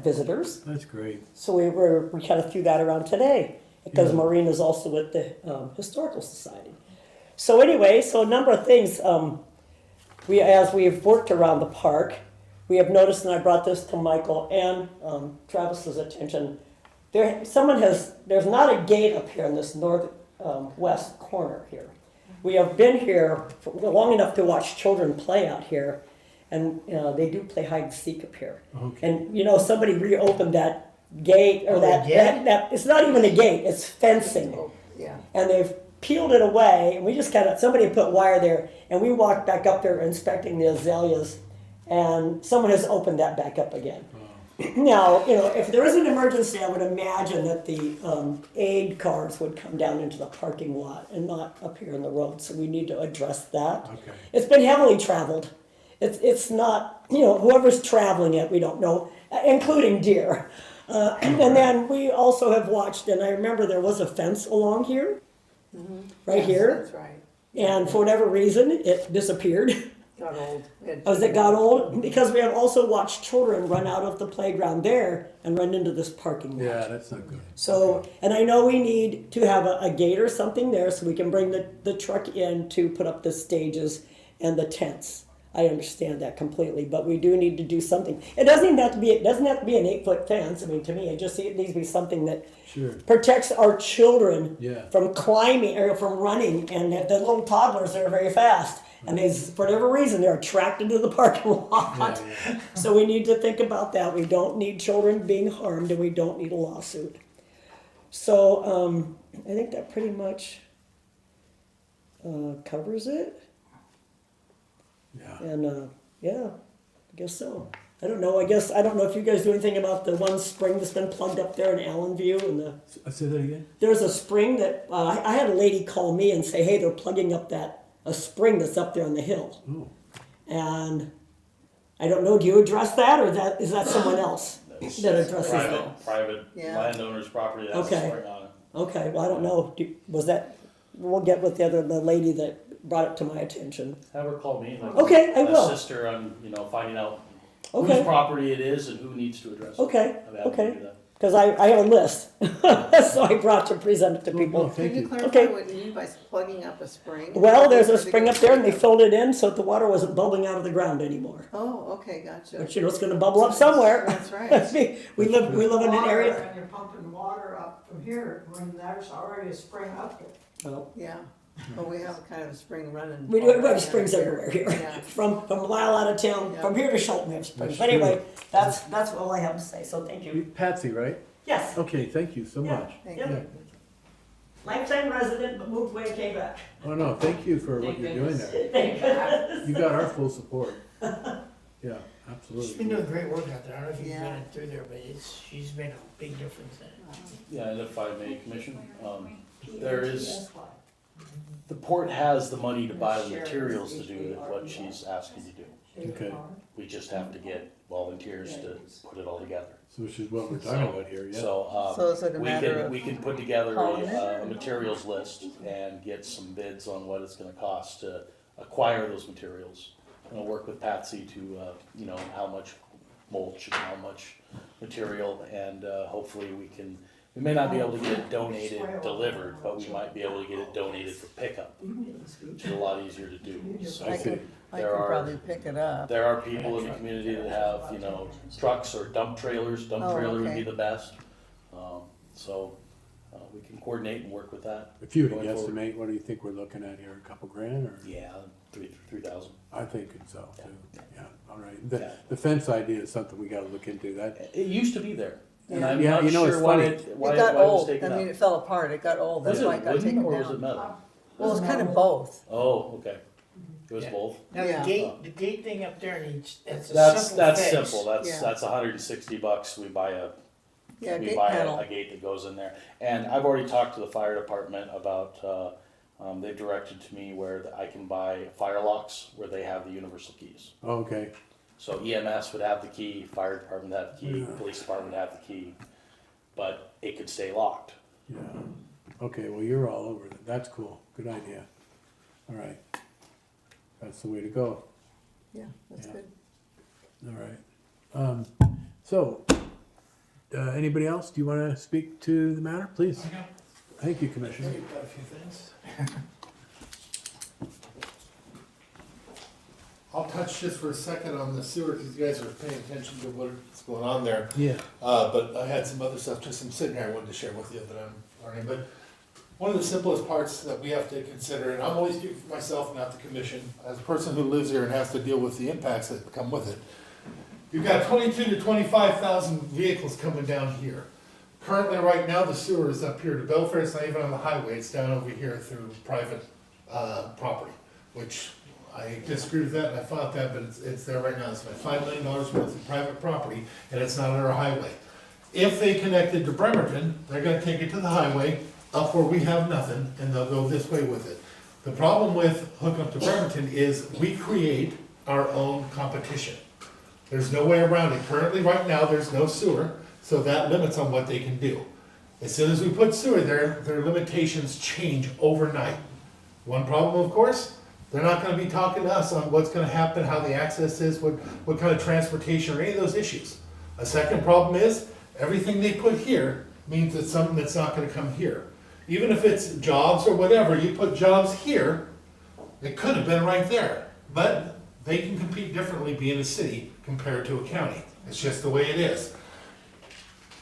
visitors. that's great. So we kind of threw that around today, because Yeah. Maureen is also with the Historical Society. So anyway, so a number of things. As we've worked around the park, we have noticed, and I brought this to Michael and Travis's attention, there's not a gate up here in this west corner here. We have been here for long enough to watch children play out here, and they do play hide and seek up here. Okay, And somebody reopened that gate, or Oh, they did? that it's not even a gate, it's fencing. Oh, yeah. And they've peeled it away, and we just somebody put wire there, and we walked back up there inspecting the azaleas, and someone has opened that back up again. Now, if there is an emergency, I would imagine that the aid cars would come down into the parking lot and not up here in the road, so we need to address that. okay, It's been heavily traveled. It's not, whoever's traveling it, we don't know, including deer. And then we also have watched, and I remember there was a fence along here, right Yes, here, That's right. and for whatever reason, it disappeared. Got old. As it got old, because we have also watched children run out of the playground there and run into this parking lot. yeah, that's not good. So, and I know we need to have a gate or something there so we can bring the truck in to put up the stages and the tents. I understand that completely, but we do need to do something. It doesn't even have to be. It doesn't have to be an 8-foot fence. I mean, to me, it needs to be something that Sure, protects our children yeah, from climbing or from running. And the little toddlers are very fast, and for whatever reason, they're attracted to the parking lot. yeah, yeah. So we need to think about that. We don't need children being harmed, and we don't need a lawsuit. So I think that pretty much covers it. Yeah. And yeah, I guess so. I don't know. I don't know if you guys do anything about the one spring that's been plugged up there in Allyn View. And Say that again? there's a spring that I had a lady call me and say, hey, they're plugging up a spring that's up there on the hill. Oh, And I don't know. Do you address that, or is that someone else That's that addresses that? private Yeah. landowner's property, that's Okay. storing on it. Okay. Well, I don't know. We'll get with the lady that brought it to my attention. Have her call me, like, Okay, I will. assist her on, finding out Okay. whose property it is and who needs to address it. Okay. I've had her Okay. do that. Because I have a list, so I brought to present it to no, people. thank Can you you. clarify Okay. what you mean by plugging up a spring? Well, there's a spring up there, and they filled it in so that the water wasn't bubbling out of the ground anymore. Oh, okay, gotcha. But it's going to bubble up somewhere. That's right. we live in an area. And you're pumping water up from here when there's already a spring up there. Well, Yeah, but we have a kind of a spring running. we have springs everywhere here. Yeah. From a mile out of town, Yeah. from here to Shelton, we have springs. That's But anyway, that's all I have to say. So thank you. Patsy, right? Yes, Okay, thank you so Yeah. much. Thank Yeah. you. lifetime resident, but moved away and came back. Oh, no, thank you for what Thank you're doing goodness. there. Thank goodness. You got our full support. Yeah, She's been absolutely. doing great work out there. I don't know if you've Yeah. been through there, but she's made a big difference in it. Yeah, and if I may, Commission, the port has the money to buy the materials to do what she's asking to do. Okay, We just have to get volunteers to put it all together. so which is what we're talking about here, yeah. So, So is it a we matter can, of we can put together calling it? a materials list and get some bids on what it's gonna cost to acquire those materials. And I'll work with Patsy to, how much mulch and how much material, and, hopefully we may not be able to get it donated, delivered, but we might be able to get it donated for pickup, which is a lot easier to do. So I see. can, I There can are- probably pick it up. there are people in the community that have, trucks or dump trailers. Dump Oh, trailer would okay. be the best. So we can coordinate and work with that. If you would going forward. guesstimate, what do you think we're looking at here, a couple grand, or? Yeah, 3,000. I think so too, yeah, all right. Yeah. The fence idea is something we gotta look into, that, It used to be there, and Yeah. I'm Yeah, not you know, sure it's why funny. why It got why it was old, taken I mean, out. it fell apart, it got old, Was that's it why it got wooden taken or was it down. metal? Well, it's kind of both. Oh, okay. It was Yeah. both. Now, Yeah. the gate thing up there needs, it's a That's simple that's fix. simple. That's Yeah. that's $160. We buy a Yeah, we gate buy panel. a gate that goes in there. And I've already talked to the fire department about. They've directed to me where I can buy fire locks where they have the universal keys. okay, So EMS would have the key, fire department would have the key, Yeah. police department would have the key, but it could stay locked. yeah, okay, well, you're all over it, that's cool, good idea, all right. That's the way to go, Yeah, that's Yeah. good. all right. So, anybody else, do you wanna speak to the matter, please? Thank you, Commissioner. Got a few things. I'll touch just for a second on the sewer, because you guys are paying attention to what's going on there. Yeah. But I had some other stuff, just I'm sitting here, I wanted to share with you that I'm learning. But one of the simplest parts that we have to consider, and I'm always speaking for myself, not the commission, as a person who lives here and has to deal with the impacts that come with it. You've got 22 to 25,000 vehicles coming down here. Currently, right now, the sewer is up here to Belfair, it's not even on the highway, it's down over here through private property, which I disagree with that, and I fought that, but it's there right now. It's about $5 million worth of private property, and it's not on our highway. If they connected to Bremerton, they're gonna take it to the highway, up where we have nothing, and they'll go this way with it. The problem with hooking up to Bremerton is we create our own competition. There's no way around it. Currently, right now, there's no sewer, so that limits on what they can do. As soon as we put sewer there, their limitations change overnight. One problem, of course, they're not gonna be talking to us on what's gonna happen, how the access is, what kind of transportation, or any of those issues. A second problem is, everything they put here means it's something that's not gonna come here. Even if it's jobs or whatever, you put jobs here, it could have been right there. But they can compete differently being a city compared to a county. It's just the way it is.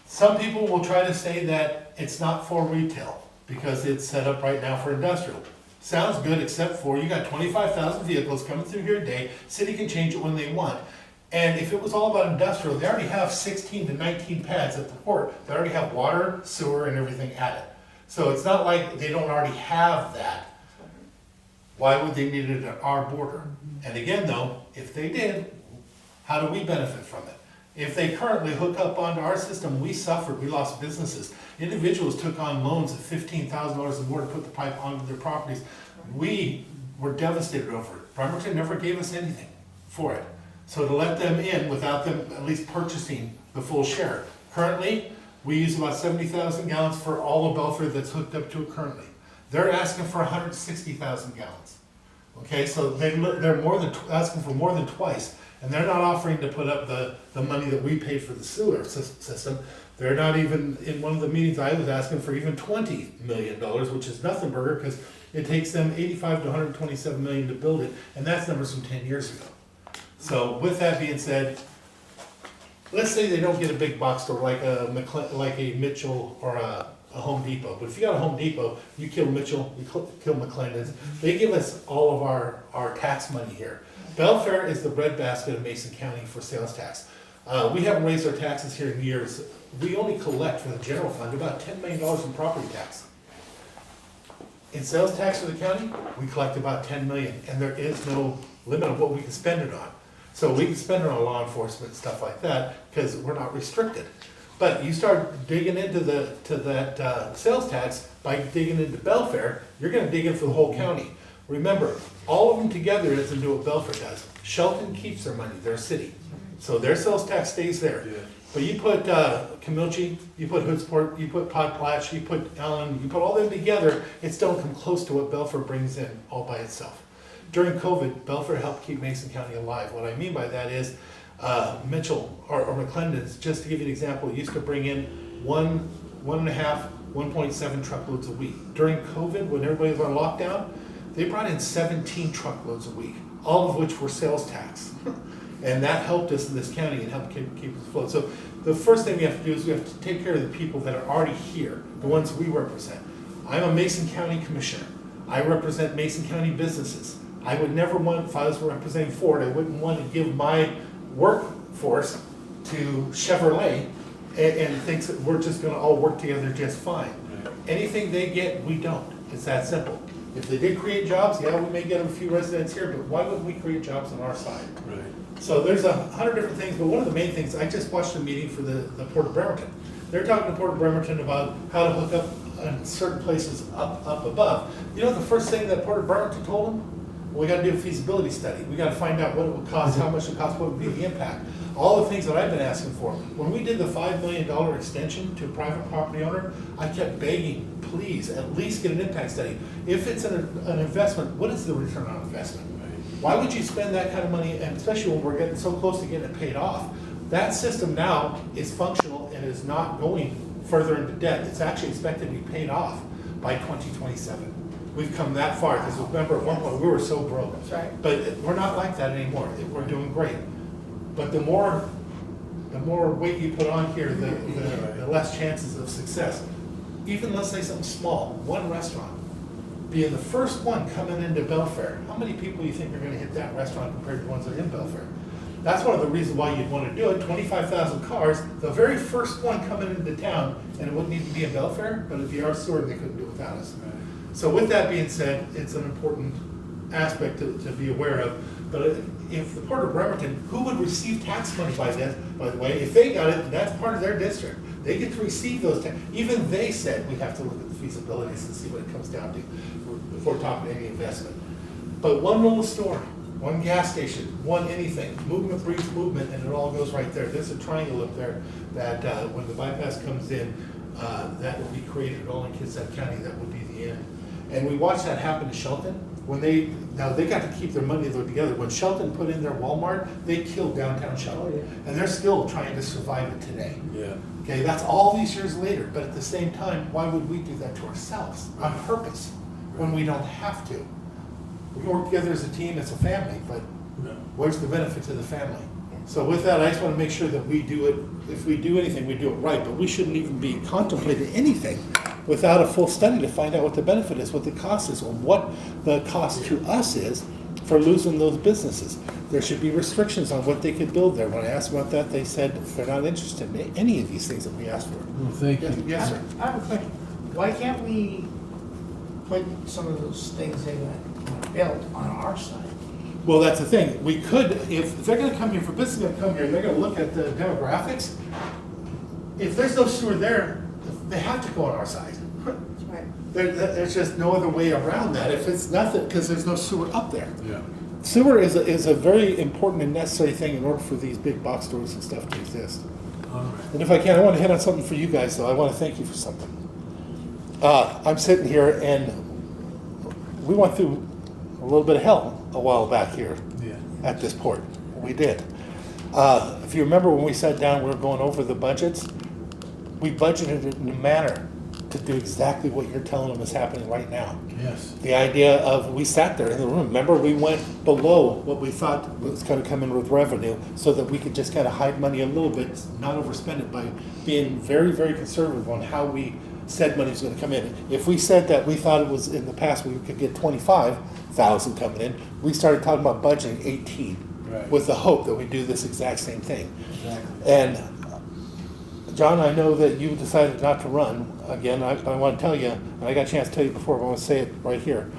Some people will try to say that it's not for retail because it's set up right now for industrial. Sounds good, except for you got 25,000 vehicles coming through here a day. City can change it when they want. And if it was all about industrial, they already have 16 to 19 pads at the port. They already have water, sewer, and everything at it. So it's not like they don't already have that. Why would they need it at our border? And again though, if they did, how do we benefit from it? If they currently hook up onto our system, we suffered, we lost businesses. Individuals took on loans of $15,000 or more to put the pipe onto their properties. We were devastated over it. Bremerton never gave us anything for it. So to let them in without them at least purchasing the full share. Currently, we use about 70,000 gallons for all of Belfair that's hooked up to it currently. They're asking for 160,000 gallons. Okay, so they're more than asking for more than twice, and they're not offering to put up the money that we paid for the sewer system. They're not even, in one of the meetings I was asking for even $20 million, which is nothing burger, because it takes them 85 to 127 million to build it, and that's numbers from 10 years ago. So with that being said, let's say they don't get a big box store like a Mitchell or a Home Depot. But if you got a Home Depot, you kill Mitchell, you kill McClendon's. They give us all of our tax money here. Belfair is the breadbasket of Mason County for sales tax. We haven't raised our taxes here in years. We only collect from the general fund about $10 million in property tax. In sales tax for the county, we collect about 10 million, and there is no limit on what we can spend it on. So we can spend it on law enforcement, stuff like that, because we're not restricted. But you start digging into that sales tax by digging into Belfair, you're gonna dig in for the whole county. Remember, all of them together doesn't do what Belfair does. Shelton keeps their money, they're a city. So their sales tax stays there. Yeah. But you put Camilchi, you put Hoodsport, you put Potlatch, you put Allyn, you put all them together, it still don't come close to what Belfair brings in all by itself. During COVID, Belfair helped keep Mason County alive. What I mean by that is Mitchell or McClendon's, just to give you an example, used to bring in 1.7 truckloads a week. During COVID, when everybody was on lockdown, they brought in 17 truckloads a week, all of which were sales tax. And that helped us in this county and helped keep us afloat. So the first thing we have to do is we have to take care of the people that are already here, the ones we represent. I'm a Mason County Commissioner. I represent Mason County businesses. I would never want, if I was representing Ford, I wouldn't want to give my workforce to Chevrolet and thinks that we're just gonna all work together just fine. Anything they get, we don't. It's that simple. If they did create jobs, yeah, we may get a few residents here, but why wouldn't we create jobs on our side? Right. So there's 100 different things, but one of the main things, I just watched a meeting for the Port of Bremerton. They're talking to Port of Bremerton about how to hook up in certain places up above. You know the first thing that Port of Bremerton told them? Well, we gotta do a feasibility study. We gotta find out what it would cost, how much it would cost, what would be the impact. All the things that I've been asking for. When we did the $5 million extension to a private property owner, I kept begging, please, at least get an impact study. If it's an investment, what is the return on investment? Why would you spend that kind of money, and especially when we're getting so close to getting it paid off? That system now is functional and is not going further into debt. It's actually expected to be paid off by 2027. We've come that far, because remember at one point, we were so broke. That's right. But we're not like that anymore. We're doing great. But the more weight you put on here, the less chances of success. Even let's say something small, one restaurant, being the first one coming into Belfair. How many people do you think are gonna hit that restaurant compared to the ones that are in Belfair? That's one of the reasons why you'd wanna do it, 25,000 cars, the very first one coming into town, and it wouldn't need to be in Belfair, but it'd be our sewer, and they couldn't do it without us. So with that being said, it's an important aspect to be aware of. But if the Port of Bremerton, who would receive tax money by this, by the way, if they got it, that's part of their district. They get to receive those tax. Even they said we have to look at the feasibilities and see what it comes down to before talking any investment. But one little store, one gas station, one anything, movement breeds movement, and it all goes right there. There's a triangle up there that when the bypass comes in, that will be created all in Kitsap County. That would be the end. And we watched that happen to Shelton. Now they got to keep their money together. When Shelton put in their Walmart, they killed downtown Shelton. Oh, yeah. And they're still trying to survive it today. Yeah. Okay, that's all these years later, but at the same time, why would we do that to ourselves on purpose when we don't have to? We can work together as a team, as a family, but where's the benefit to the family? So with that, I just want to make sure that we do it, if we do anything, we do it right, but we shouldn't even be contemplating anything without a full study to find out what the benefit is, what the cost is, or what the cost to us is for losing those businesses. There should be restrictions on what they could build there. When I asked about that, they said they're not interested in any of these things that we asked for. Well, thank you. Yes, sir. I have a question. Why can't we put some of those things they want to build on our side? Well, that's the thing. We could, if they're gonna come here, if a business is gonna come here, they're gonna look at the demographics. If there's no sewer there, they have to go on our side. That's right. There's just no other way around that. If it's nothing, because there's no sewer up there. Yeah. Sewer is a very important and necessary thing in order for these big box stores and stuff to exist. All right. And if I can, I want to hit on something for you guys, though. I want to thank you for something. I'm sitting here, and we went through a little bit of hell a while back here Yeah. at this port. We did. If you remember when we sat down, we were going over the budgets. We budgeted it in a manner to do exactly what you're telling them is happening right now. Yes. The idea of, we sat there in the room, remember, we went below what we thought was going to come in with revenue so that we could just kind of hide money a little bit, not overspend it, by being very, very conservative on how we said money was going to come in. If we said that we thought it was in the past we could get 25,000 coming in, we started talking about budgeting 18 Right. with the hope that we do this exact same thing. Exactly. And John, I know that you decided not to run. Again, I want to tell you, and I got a chance to tell you before, but I want to say it right here.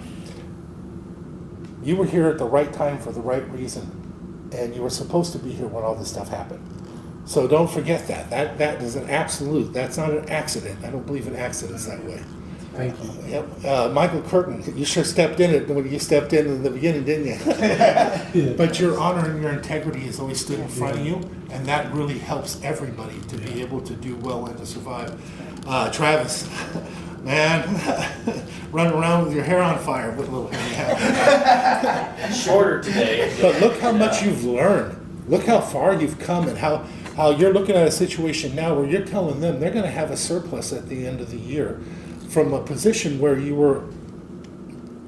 You were here at the right time for the right reason, and you were supposed to be here when all this stuff happened. So don't forget that. That is an absolute. That's not an accident. I don't believe in accidents that way. Thank you. Yep. Michael Curtin, you sure stepped in it when you stepped in the beginning, didn't you? Yeah. But your honor and your integrity has always stood in front of you, and that really helps everybody to be able to do well and to survive. Travis, man, running around with your hair on fire with a little hair. Shorter today. But look how much you've learned. Look how far you've come, and how you're looking at a situation now where you're telling them they're going to have a surplus at the end of the year from a position where you were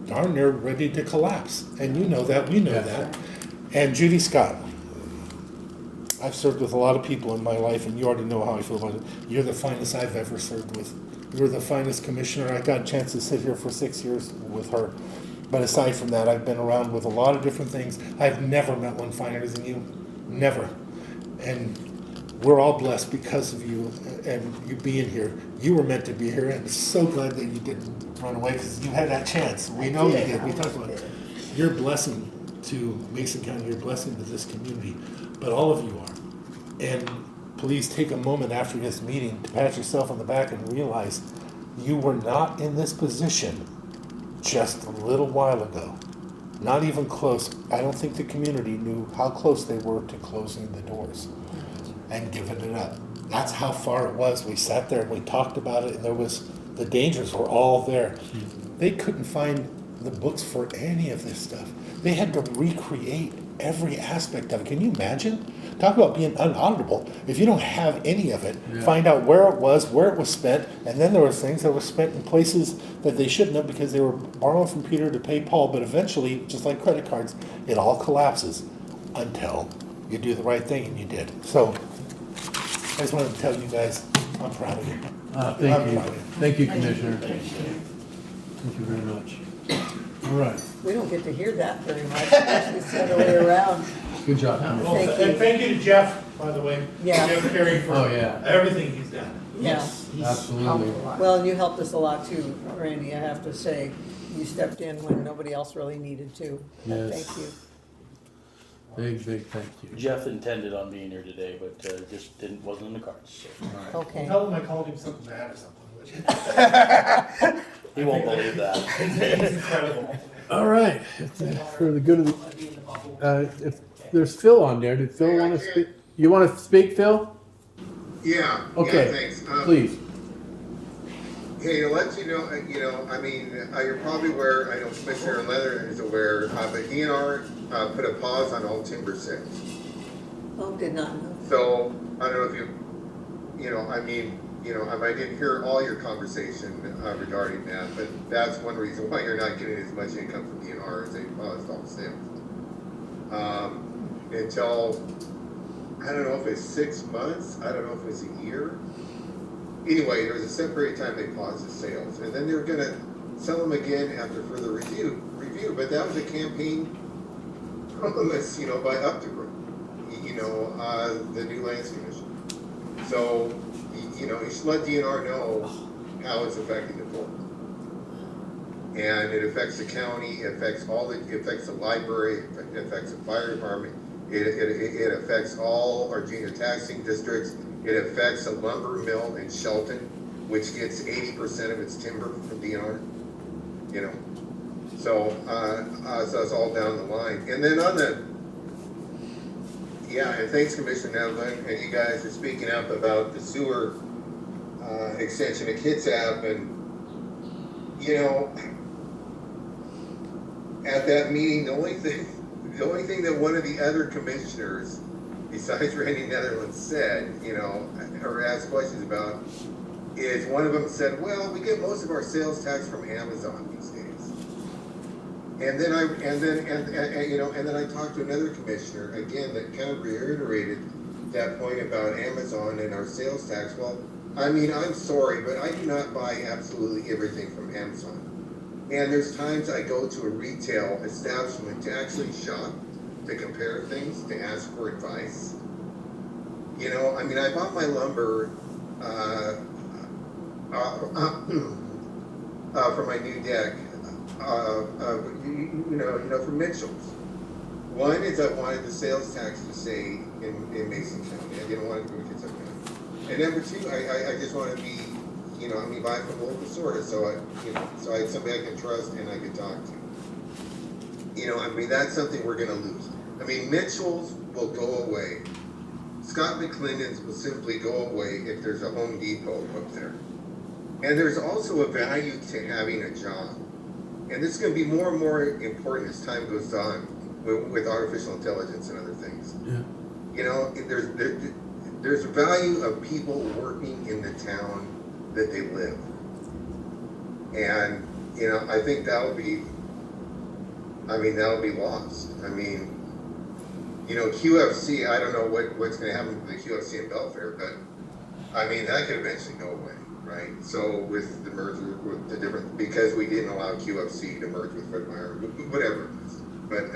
darn near ready to collapse. And you know that, we know that. And Judy Scott, I've served with a lot of people in my life, and you already know how I feel about it. You're the finest I've ever served with. You're the finest commissioner. I got a chance to sit here for 6 years with her. But aside from that, I've been around with a lot of different things. I've never met one finer than you. Never. And we're all blessed because of you and you being here. You were meant to be here, and I'm so glad that you didn't run away because you had that chance. We know you did. We talked about it. You're a blessing to Mason County. You're a blessing to this community. But all of you are. And please take a moment after this meeting to pat yourself on the back and realize you were not in this position just a little while ago. Not even close. I don't think the community knew how close they were to closing the doors and giving it up. That's how far it was. We sat there and we talked about it, and the dangers were all there. They couldn't find the books for any of this stuff. They had to recreate every aspect of it. Can you imagine? Talk about being unauditable. If you don't have any of it, find out where it was spent, and then there were things that were spent in places that they shouldn't have because they were borrowing from Peter to pay Paul, but eventually, just like credit cards, it all collapses until you do the right thing, and you did. So, I just wanted to tell you guys, I'm proud of you. Thank you. Thank you, Commissioner. Thank you very much. All right. We don't get to hear that very much, especially the other way around. Good job, Commissioner. Thank you. And thank you to Jeff, by the way. Yeah. Jeff Carey for Oh, yeah. everything he's done. Yes, he's Absolutely. helped a lot. Well, and you helped us a lot too, Randy, I have to say. You stepped in when nobody else really needed to. Yes. Thank you. Big thank you. Jeff intended on being here today, but just wasn't in the cards. So. Okay. Tell him I called him something bad or something. Would you? He won't believe that. He's incredible. All right. For the good of the, if there's Phil on there, did Phil want to speak? You want to speak, Phil? Yeah. Okay. Yeah, thanks. Please. Hey, to let you know, I mean, you're probably aware, I know Commissioner Leather is aware, but DNR put a pause on all timber sales. Oh, did not know. So, I don't know if I didn't hear all your conversation regarding that, but that's one reason why you're not getting as much income from DNR as they paused all sales. Until, I don't know if it's 6 months, I don't know if it's a year. Anyway, there was a set period of time they paused the sales, and then they were gonna sell them again after further review, but that was a campaign promise, by Upton, the new lands commission. So, you should let DNR know how it's affecting the poor. And it affects the county, it affects the library, it affects the fire department, it affects all our junior taxing districts. It affects a lumber mill in Shelton, which gets 80% of its timber from DNR. So it's all down the line. And then and thanks Commissioner Allyn, and you guys are speaking up about the sewer extension of Kitsap, and at that meeting, the only thing that one of the other commissioners, besides Randy Netherland, said, or asked questions about, is one of them said, well, we get most of our sales tax from Amazon these days. And then I talked to another commissioner, again, that kind of reiterated that point about Amazon and our sales tax. Well, I'm sorry, but I do not buy absolutely everything from Amazon. And there's times I go to a retail establishment to actually shop, to compare things, to ask for advice. I bought my lumber for my new deck, from Mitchell's. One is I wanted the sales tax to stay in Mason County. I didn't want it to go to Kitsap County. And number two, I just want to be, buy from a local source, so I had somebody I can trust and I can talk to. That's something we're gonna lose. Mitchell's will go away. Scott McClendon's will simply go away if there's a Home Depot up there. And there's also a value to having a job. And this is gonna be more and more important as time goes on with artificial intelligence and other things. Yeah. There's value of people working in the town that they live. And, I think that'll be lost. You know, QFC, I don't know what's gonna happen to the QFC in Belfair, but, I mean, that could eventually go away, right? So with the merger, with the different, because we didn't allow QFC to merge with Whitmire, whatever. But,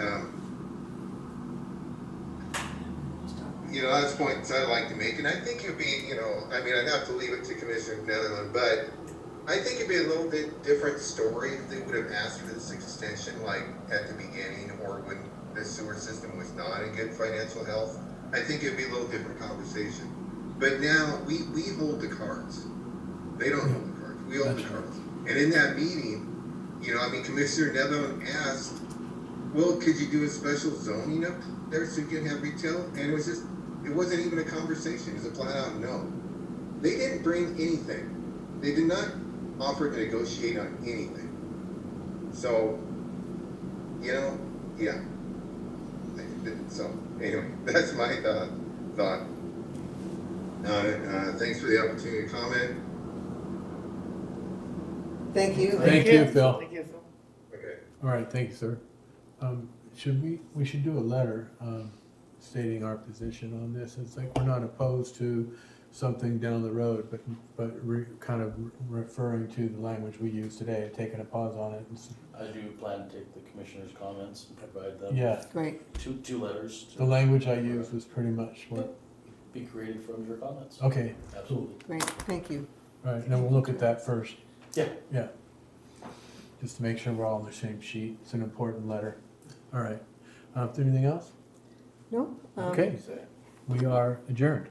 you know, that's points I'd like to make, and I think it'd be, you know, I mean, I'd have to leave it to Commissioner Netherland, but I think it'd be a little bit different story if they would have asked for this extension, like, at the beginning, or when the sewer system was not in good financial health. I think it'd be a little different conversation. But now, we hold the cards. They don't hold the cards, we hold the cards. And in that meeting, you know, I mean, Commissioner Netherland asked, well, could you do a special zoning up there so you can have retail? And it was just, it wasn't even a conversation, it was a flat out no. They didn't bring anything. They did not offer to negotiate on anything. So, you know, yeah. So, anyway, that's my thought. Thanks for the opportunity to comment. Thank you. Thank you, Phil. Thank you, Phil. Okay. All right, thank you, sir. We should do a letter stating our position on this. It's like we're not opposed to something down the road, but kind of referring to the language we use today, taking a pause on it. I do plan to take the commissioner's comments and provide them Yeah, Great. two letters. the language I used was pretty much what, Be created from your comments. okay, Absolutely. Great, thank you. all right, then we'll look at that first. Yeah. Yeah. Just to make sure we're all on the same sheet. It's an important letter. All right. Anything else? No? Okay, we are adjourned.